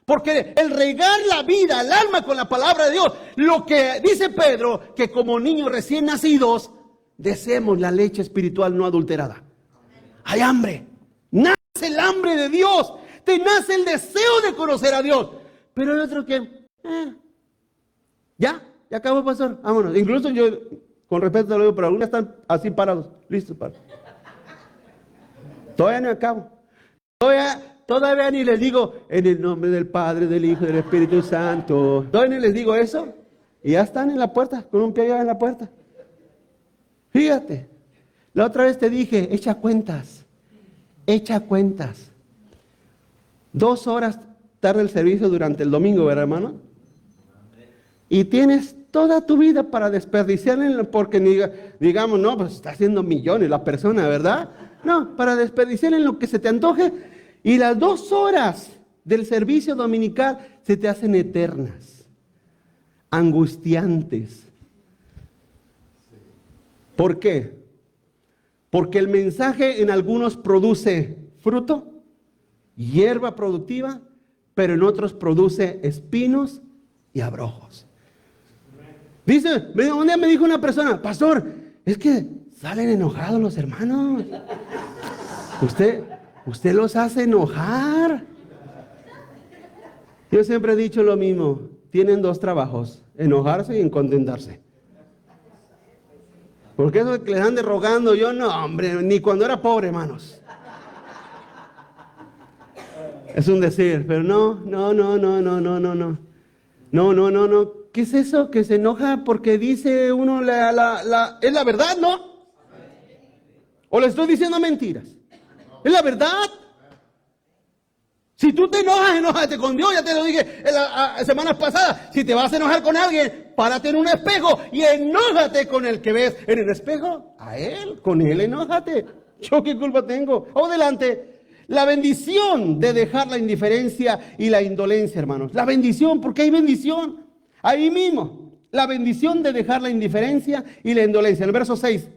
Porque el regar la vida, el alma con la palabra de Dios, lo que dice Pedro, que como niños recién nacidos, deseemos la leche espiritual no adulterada. Hay hambre. Nace el hambre de Dios. Te nace el deseo de conocer a Dios. Pero el otro que, ya acabó, pastor, vámonos. Incluso yo, con respeto te lo digo, pero algunos están así parados, listos para. Todavía no acabo. Todavía ni les digo, en el nombre del Padre, del Hijo y del Espíritu Santo. Todavía ni les digo eso. Y ya están en la puerta, con un pie allá en la puerta. Fíjate, la otra vez te dije, echa cuentas. 2 horas tarda el servicio durante el domingo, ¿verdad, hermano? Y tienes toda tu vida para desperdiciar, porque digamos, no, pues está haciendo millones la persona, ¿verdad? No, para desperdiciar en lo que se te antoje. Y las 2 horas del servicio dominical se te hacen eternas, angustiantes. ¿Por qué? Porque el mensaje en algunos produce fruto, hierba productiva, pero en otros produce espinos y abrojos. Dice, un día me dijo una persona, pastor, es que salen enojados los hermanos. Usted los hace enojar. Yo siempre he dicho lo mismo, tienen 2 trabajos, enojarse y contentarse. Porque eso que les ande rogando, yo no, hombre, ni cuando era pobre, hermanos. Es un decir, pero no. No. ¿Qué es eso? Que se enoja porque dice uno es la verdad, ¿no? ¿O le estoy diciendo mentiras? Es la verdad. Si tú te enojas, enójate con Dios. Ya te lo dije en semanas pasadas. Si te vas a enojar con alguien, párate en un espejo y enójate con el que ves en el espejo. A él, con él enójate. ¿Yo qué culpa tengo? Adelante. La bendición de dejar la indiferencia y la indolencia, hermanos. La bendición, porque hay bendición. Ahí mismo. La bendición de dejar la indiferencia y la indolencia. En el verso 6,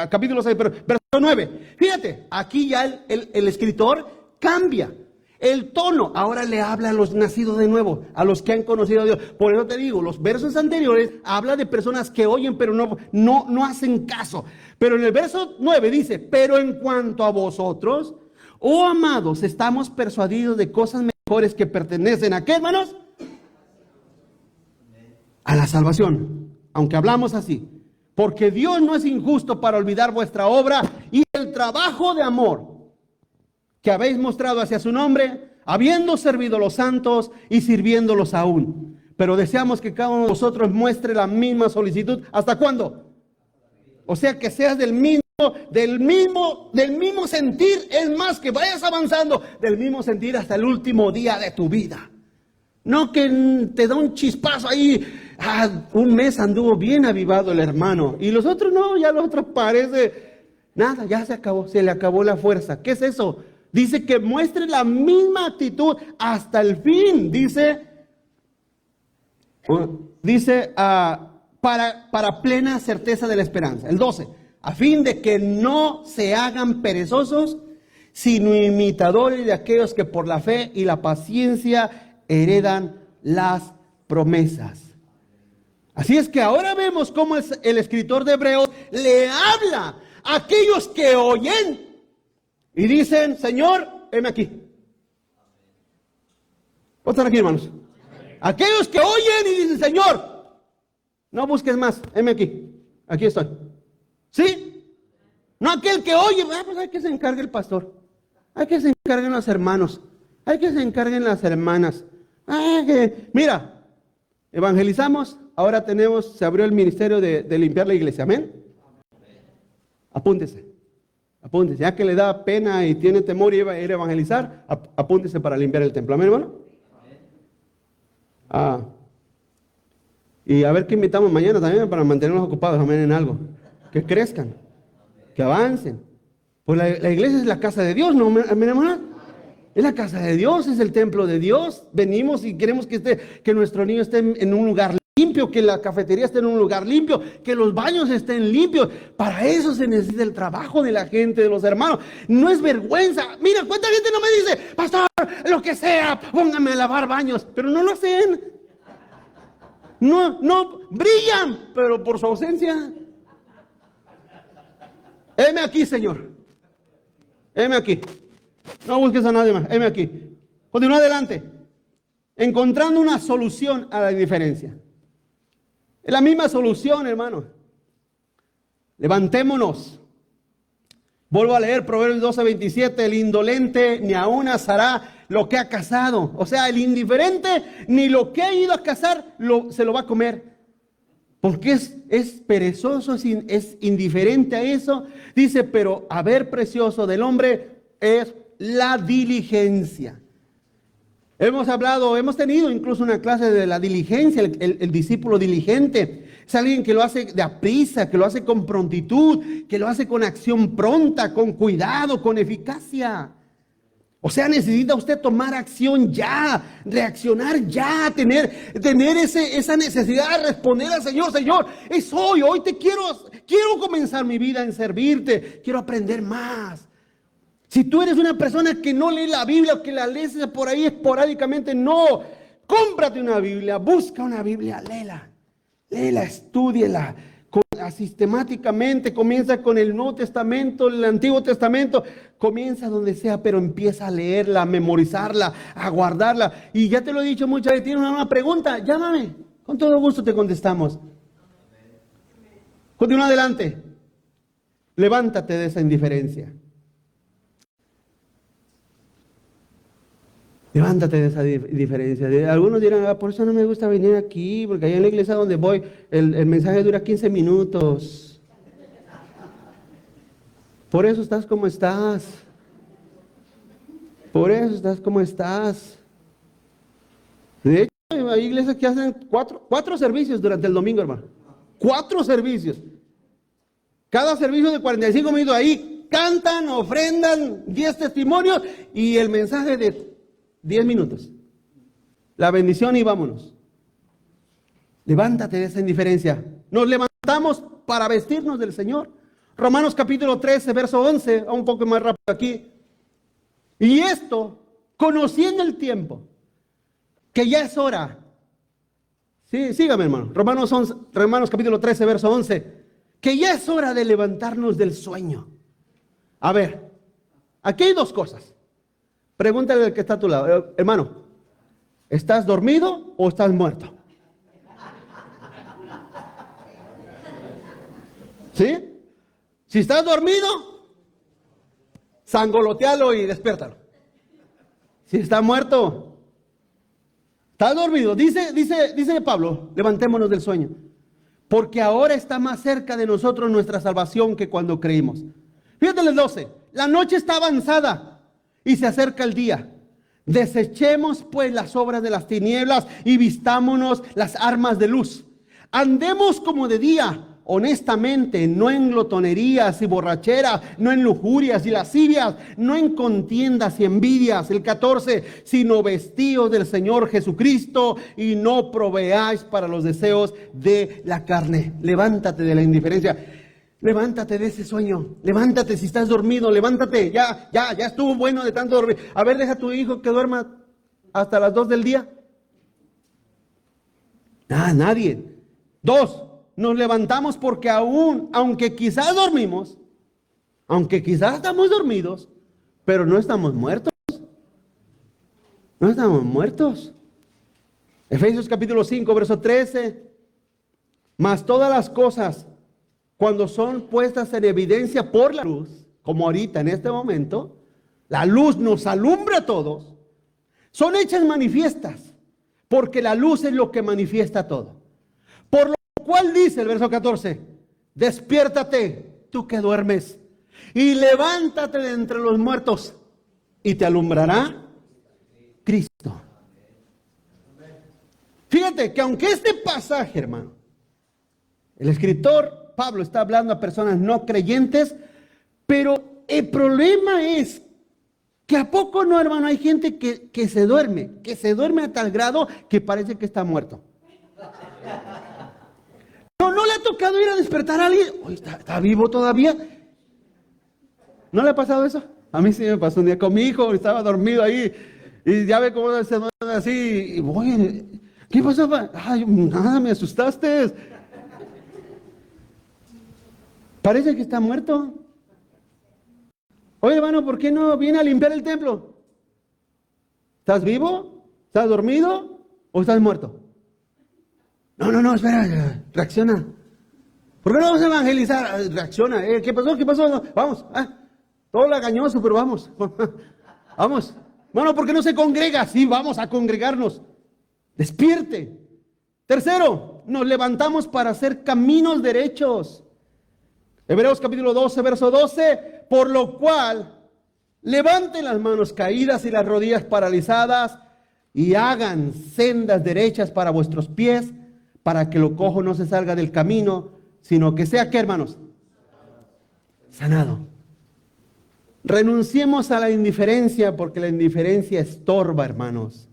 capítulo 6, pero verso 9. Fíjate, aquí ya el escritor cambia el tono. Ahora le habla a los nacidos de nuevo, a los que han conocido a Dios. Por eso te digo, los versos anteriores habla de personas que oyen, pero no hacen caso. Pero en el verso 9 dice, pero en cuanto a vosotros, oh amados, estamos persuadidos de cosas mejores que pertenecen a ¿qué, hermanos? A la salvación. Aunque hablamos así. Porque Dios no es injusto para olvidar vuestra obra y el trabajo de amor que habéis mostrado hacia su nombre, habiendo servido a los santos y sirviéndolos aún. Pero deseamos que cada uno de vosotros muestre la misma solicitud. ¿Hasta cuándo? O sea, que seas del mismo sentir, es más, que vayas avanzando del mismo sentir hasta el último día de tu vida. No que te da un chispazo ahí. Un mes anduvo bien avivado el hermano. Y los otros no, ya los otros parece nada, ya se acabó, se le acabó la fuerza. ¿Qué es eso? Dice que muestre la misma actitud hasta el fin. Dice para plena certeza de la esperanza. El 12, a fin de que no se hagan perezosos, sino imitadores de aquellos que por la fe y la paciencia heredan las promesas. Así es que ahora vemos cómo el escritor de Hebreos le habla a aquellos que oyen y dicen: Señor, heme aquí. ¿Cómo están aquí, hermanos? Aquellos que oyen y dicen: Señor, no busques más, heme aquí. Aquí estoy. ¿Sí? No aquel que oye, pues hay que se encargue el pastor. Hay que se encarguen los hermanos. Hay que se encarguen las hermanas. Mira, evangelizamos. Ahora se abrió el ministerio de limpiar la iglesia. Amén. Apúntese. Ya que le da pena y tiene temor y ir a evangelizar, apúntese para limpiar el templo. Amén, hermano. Y a ver qué invitamos mañana también para mantenernos ocupados, amén, en algo. Que crezcan, que avancen. Pues la iglesia es la casa de Dios, ¿no, amén, hermano? Es la casa de Dios, es el templo de Dios. Venimos y queremos que nuestro niño esté en un lugar limpio, que la cafetería esté en un lugar limpio, que los baños estén limpios. Para eso se necesita el trabajo de la gente, de los hermanos. No es vergüenza. Mira, ¿cuánta gente no me dice: pastor, lo que sea, póngame a lavar baños? Pero no lo hacen. No brillan, pero por su ausencia. Heme aquí, Señor. Heme aquí. No busques a nadie más. Heme aquí. Continúa adelante. Encontrando una solución a la indiferencia. Es la misma solución, hermano. Levantémonos. Vuelvo a leer Proverbios 12:27. El indolente ni aún asará lo que ha cazado. O sea, el indiferente ni lo que ha ido a cazar se lo va a comer. Porque es perezoso, es indiferente a eso. Dice: pero haber precioso del hombre es la diligencia. Hemos tenido incluso una clase de la diligencia, el discípulo diligente. Es alguien que lo hace de aprisa, que lo hace con prontitud, que lo hace con acción pronta, con cuidado, con eficacia. O sea, necesita usted tomar acción ya, reaccionar ya, tener esa necesidad de responder al Señor. Señor, es hoy te quiero comenzar mi vida en servirte, quiero aprender más. Si tú eres una persona que no lee la Biblia o que la lees por ahí esporádicamente, no, cómprate una Biblia, busca una Biblia, léela, estúdiela. Sistemáticamente, comienza con el Nuevo Testamento, el Antiguo Testamento, comienza donde sea, pero empieza a leerla, a memorizarla, a guardarla. Y ya te lo he dicho muchas veces: tienes una pregunta, llámame, con todo gusto te contestamos. Continúa adelante. Levántate de esa indiferencia. Levántate de esa diferencia. Algunos dirán: por eso no me gusta venir aquí, porque allá en la iglesia donde voy, el mensaje dura 15 minutos. Por eso estás como estás. De hecho, hay iglesias que hacen cuatro servicios durante el domingo, hermano. 4 servicios. Cada servicio de 45 minutos. Ahí cantan, ofrendan 10 testimonios y el mensaje de 10 minutos. La bendición y vámonos. Levántate de esa indiferencia. Nos levantamos para vestirnos del Señor. Romanos capítulo 13, verso 11. Un poco más rápido aquí. Y esto, conociendo el tiempo, que ya es hora. Sí, sígame, hermano. Romanos capítulo 13, verso 11. Que ya es hora de levantarnos del sueño. A ver, aquí hay 2 cosas. Pregúntale al que está a tu lado: hermano, ¿estás dormido o estás muerto? ¿Sí? Si estás dormido, sangolotealo y despiértalo. Si está muerto, estás dormido. Dice Pablo: levantémonos del sueño, porque ahora está más cerca de nosotros nuestra salvación que cuando creímos. Fíjate el 12. La noche está avanzada y se acerca el día. Desechemos pues las obras de las tinieblas y vistámonos las armas de luz. Andemos como de día, honestamente, no en glotonerías y borracheras, no en lujurias y lascivias, no en contiendas y envidias. El 14, sino vestidos del Señor Jesucristo y no proveáis para los deseos de la carne. Levántate de la indiferencia. Levántate de ese sueño, levántate si estás dormido, levántate, ya estuvo bueno de tanto dormir. A ver, deja a tu hijo que duerma hasta las 2 del día. Nadie. 2, nos levantamos porque aunque quizás dormimos, aunque quizás estamos dormidos, pero no estamos muertos. No estamos muertos. Efesios capítulo 5, verso 13. Mas todas las cosas, cuando son puestas en evidencia por la luz, como ahorita en este momento, la luz nos alumbra a todos, son hechas manifiestas, porque la luz es lo que manifiesta todo. Por lo cual dice el verso 14, despiértate, tú que duermes, y levántate de entre los muertos, y te alumbrará Cristo. Fíjate que aunque este pasaje, hermano, el escritor Pablo está hablando a personas no creyentes, pero el problema es que a poco no, hermano, hay gente que se duerme a tal grado que parece que está muerto. No le ha tocado ir a despertar a alguien. ¿Está vivo todavía? ¿No le ha pasado eso? A mí sí me pasó un día con mi hijo, estaba dormido ahí y ya ve cómo se duerme así. Y voy, ¿qué pasó? Ay, nada, me asustaste. Parece que está muerto. Oye, hermano, ¿por qué no viene a limpiar el templo? ¿Estás vivo? ¿Estás dormido? ¿O estás muerto? No, espera, reacciona. ¿Por qué no vamos a evangelizar? Reacciona. ¿Qué pasó? No, vamos. Todo lagañoso, pero vamos. Vamos. Bueno, ¿por qué no se congrega? Sí, vamos a congregarnos. Despierte. Tercero, nos levantamos para hacer caminos derechos. Hebreos capítulo 12, verso 12, por lo cual levanten las manos caídas y las rodillas paralizadas y hagan sendas derechas para vuestros pies, para que lo cojo no se salga del camino, sino que sea, ¿qué, hermanos? Sanado. Renunciemos a la indiferencia, porque la indiferencia estorba, hermanos.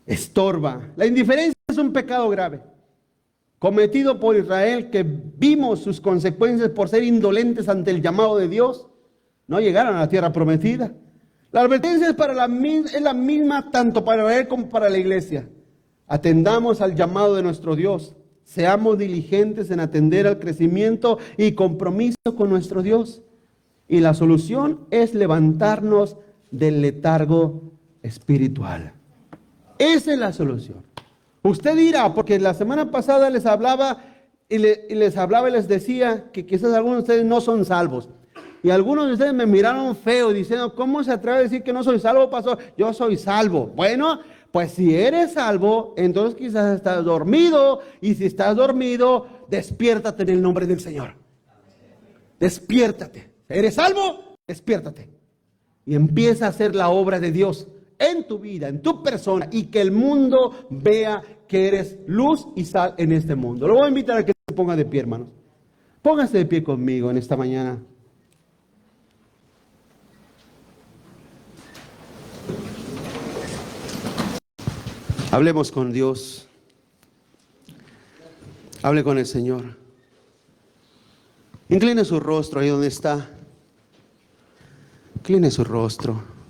Estorba. La indiferencia es un pecado grave, cometido por Israel, que vimos sus consecuencias por ser indolentes ante el llamado de Dios. No llegaron a la tierra prometida. La advertencia es la misma tanto para Israel como para la iglesia. Atendamos al llamado de nuestro Dios. Seamos diligentes en atender al crecimiento y compromiso con nuestro Dios. Y la solución es levantarnos del letargo espiritual. Esa es la solución. Usted dirá, porque la semana pasada les hablaba y les decía que quizás algunos de ustedes no son salvos. Y algunos de ustedes me miraron feo diciendo, ¿cómo se atreve a decir que no soy salvo, pastor? Yo soy salvo. Bueno, pues si eres salvo, entonces quizás estás dormido. Y si estás dormido, despiértate en el nombre del Señor. Despiértate. ¿Eres salvo? Despiértate. Y empieza a hacer la obra de Dios en tu vida, en tu persona, y que el mundo vea que eres luz y sal en este mundo. Lo voy a invitar a que se ponga de pie, hermanos. Póngase de pie conmigo en esta mañana. Hablemos con Dios. Hable con el Señor. Incline su rostro ahí donde está. Incline su rostro.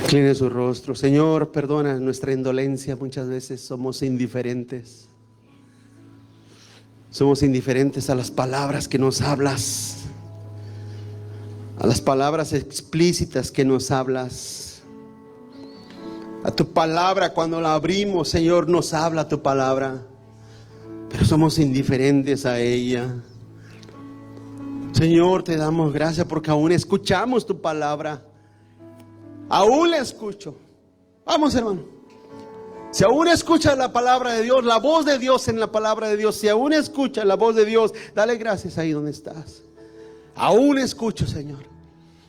Incline su rostro. Señor, perdona nuestra indolencia. Muchas veces somos indiferentes. Somos indiferentes a las palabras que nos hablas, a las palabras explícitas que nos hablas, a tu palabra. Cuando la abrimos, Señor, nos habla tu palabra, pero somos indiferentes a ella. Señor, te damos gracias porque aún escuchamos tu palabra. Aún la escucho. Vamos, hermano. Si aún escuchas la palabra de Dios, la voz de Dios en la palabra de Dios, si aún escuchas la voz de Dios, dale gracias ahí donde estás. Aún escucho, Señor.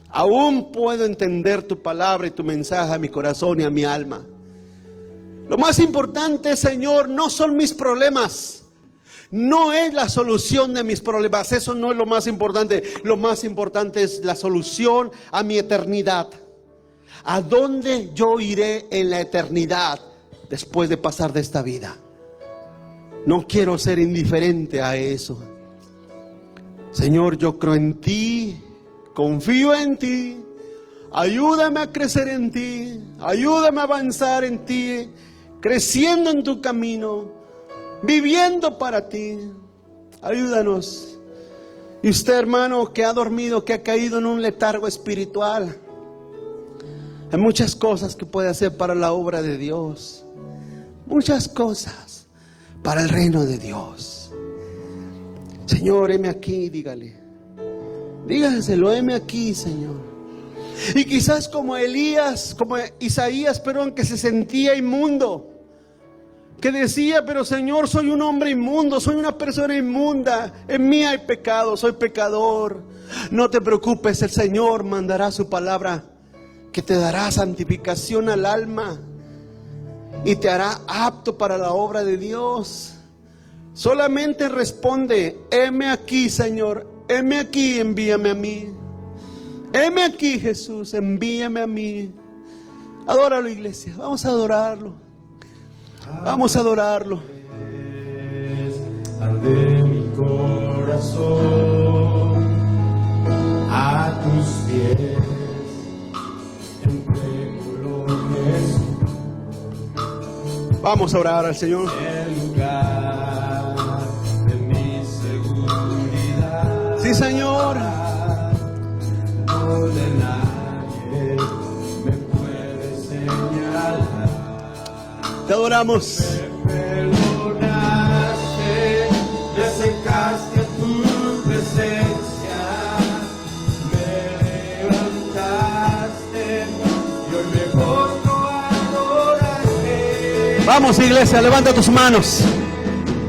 Aún puedo entender tu palabra y tu mensaje a mi corazón y a mi alma. Lo más importante, Señor, no son mis problemas. No es la solución de mis problemas. Eso no es lo más importante. Lo más importante es la solución a mi eternidad. ¿A dónde yo iré en la eternidad después de pasar de esta vida? No quiero ser indiferente a eso. Señor, yo creo en ti, confío en ti. Ayúdame a crecer en ti, ayúdame a avanzar en ti, creciendo en tu camino, viviendo para ti. Ayúdanos. Y usted, hermano, que ha dormido, que ha caído en un letargo espiritual, hay muchas cosas que puede hacer para la obra de Dios. Muchas cosas para el reino de Dios. Señor, heme aquí, dígale. Dígaselo, heme aquí, Señor. Y quizás como Elías, como Isaías, perdón, que se sentía inmundo, que decía, pero Señor, soy un hombre inmundo, soy una persona inmunda, en mí hay pecado, soy pecador. No te preocupes, el Señor mandará su palabra que te dará santificación al alma y te hará apto para la obra de Dios. Solamente responde, heme aquí, Señor, heme aquí, envíame a mí. Heme aquí, Jesús, envíame a mí. Adóralo, iglesia, vamos a adorarlo. Vamos a adorarlo. Arde mi corazón a tus pies, entre Vamos a orar al Señor. el lugar de mi seguridad. Sí, Señor. Donde nadie me puede señalar. Te adoramos. Perdonaste, me acercaste a tu presencia, me levantaste y hoy me postro a adorarte. Vamos, iglesia, levanta tus manos.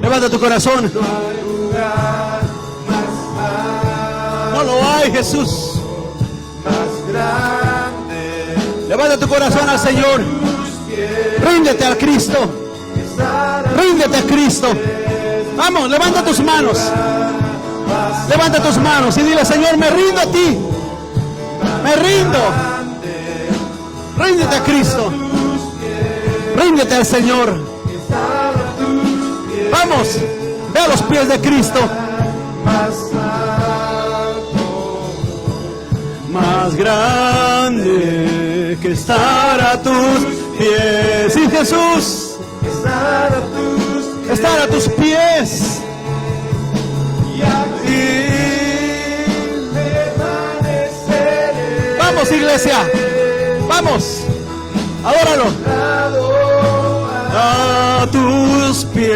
Levanta tu corazón. No hay lugar más alto, No lo hay, Jesús. más grande. Levanta tu corazón al Señor. Ríndete al Cristo. Ríndete a Cristo. Vamos, levanta tus manos. Levanta tus manos y dile, Señor, me rindo a ti. Me rindo. Ríndete a Cristo. Ríndete al Señor. Vamos, ve a los pies de Cristo. Más grande que estar a tus pies. Sí, Jesús. Estar a tus pies. Vamos, iglesia. Vamos. Adóralo. A tus pies.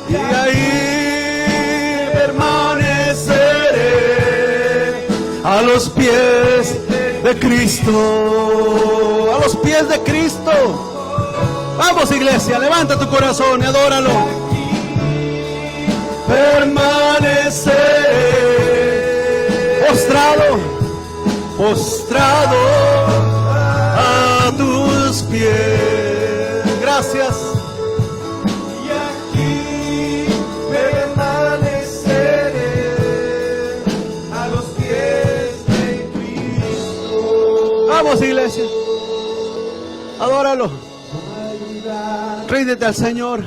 Y ahí permaneceré. A los pies de Cristo. A los pies de Cristo. Vamos, iglesia, levanta tu corazón y adóralo. Permaneceré postrado, postrado a tus pies. Gracias. Y aquí permaneceré a los pies de Cristo. Vamos, iglesia, adóralo. Ríndete al Señor.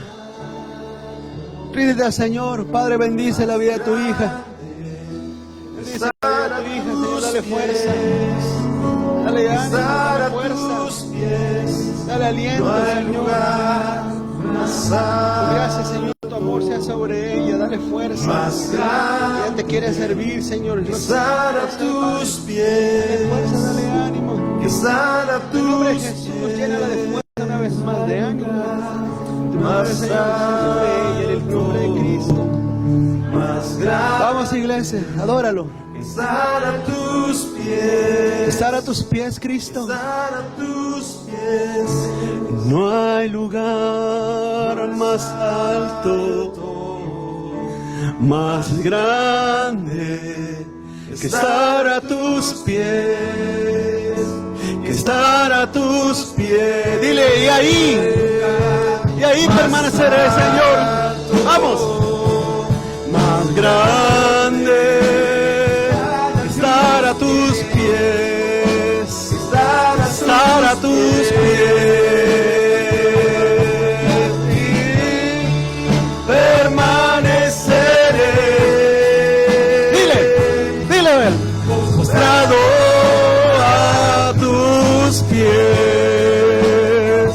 Ríndete al Señor. Padre, bendice la vida de tu hija. Bendice la vida de tu hija, Señor, dale fuerza. Dale ánimo, dale fuerza. Dale aliento, Señor. Gracias, Señor, tu amor sea sobre ella. Dale fuerza. Ella te quiere servir, Señor. Estar a tus pies. Dale fuerza, dale ánimo. Estar a En el nombre de tus Jesús, llénala de fuerza una vez más, de ánimo. más Señor, sobre ella, en el nombre de Cristo. más grande. Vamos, iglesia, adóralo. estar a tus pies, Estar a tus pies, Cristo. estar a tus pies. No hay lugar más alto, más grande que estar a tus pies, que estar a tus pies. Dile, y ahí permaneceré, Señor. Vamos. Más grande que estar a tus pies, estar a tus pies. Postrado a tus pies,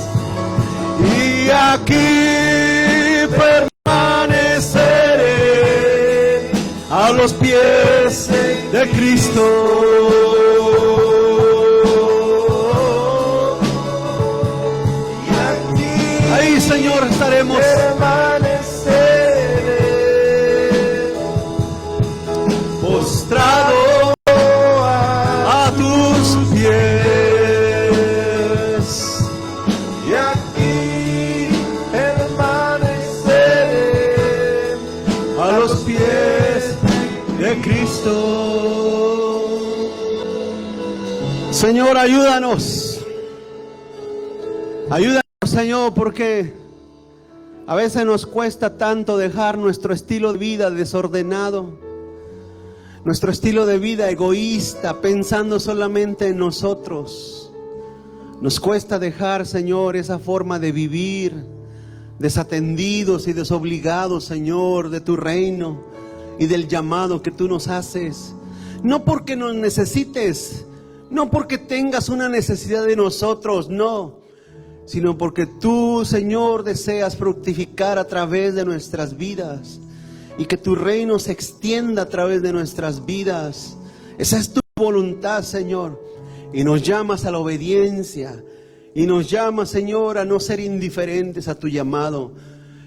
y aquí permaneceré a los pies de Cristo. Y aquí Ahí, Señor, estaremos. permaneceré Postrado a tus pies, y aquí permaneceré a los pies de Cristo. Señor, ayúdanos. Ayúdanos, Señor, porque a veces nos cuesta tanto dejar nuestro estilo de vida desordenado, nuestro estilo de vida egoísta, pensando solamente en nosotros. Nos cuesta dejar, Señor, esa forma de vivir, desatendidos y desobligados, Señor, de tu reino y del llamado que tú nos haces. No porque nos necesites, no porque tengas una necesidad de nosotros, no, sino porque tú, Señor, deseas fructificar a través de nuestras vidas y que tu reino se extienda a través de nuestras vidas. Esa es tu voluntad, Señor, y nos llamas a la obediencia, y nos llamas, Señor, a no ser indiferentes a tu llamado,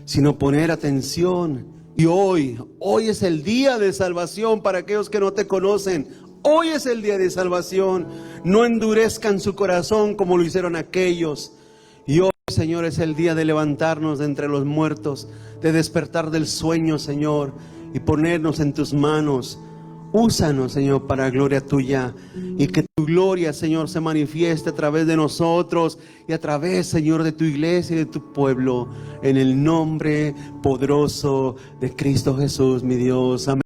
sino poner atención. Y hoy es el día de salvación para aquellos que no te conocen. Hoy es el día de salvación. No endurezcan su corazón como lo hicieron aquellos. Y hoy, Señor, es el día de levantarnos de entre los muertos, de despertar del sueño, Señor, y ponernos en tus manos. Úsanos, Señor, para gloria tuya, y que tu gloria, Señor, se manifieste a través de nosotros y a través, Señor, de tu iglesia y de tu pueblo, en el nombre poderoso de Cristo Jesús, mi Dios. Amén.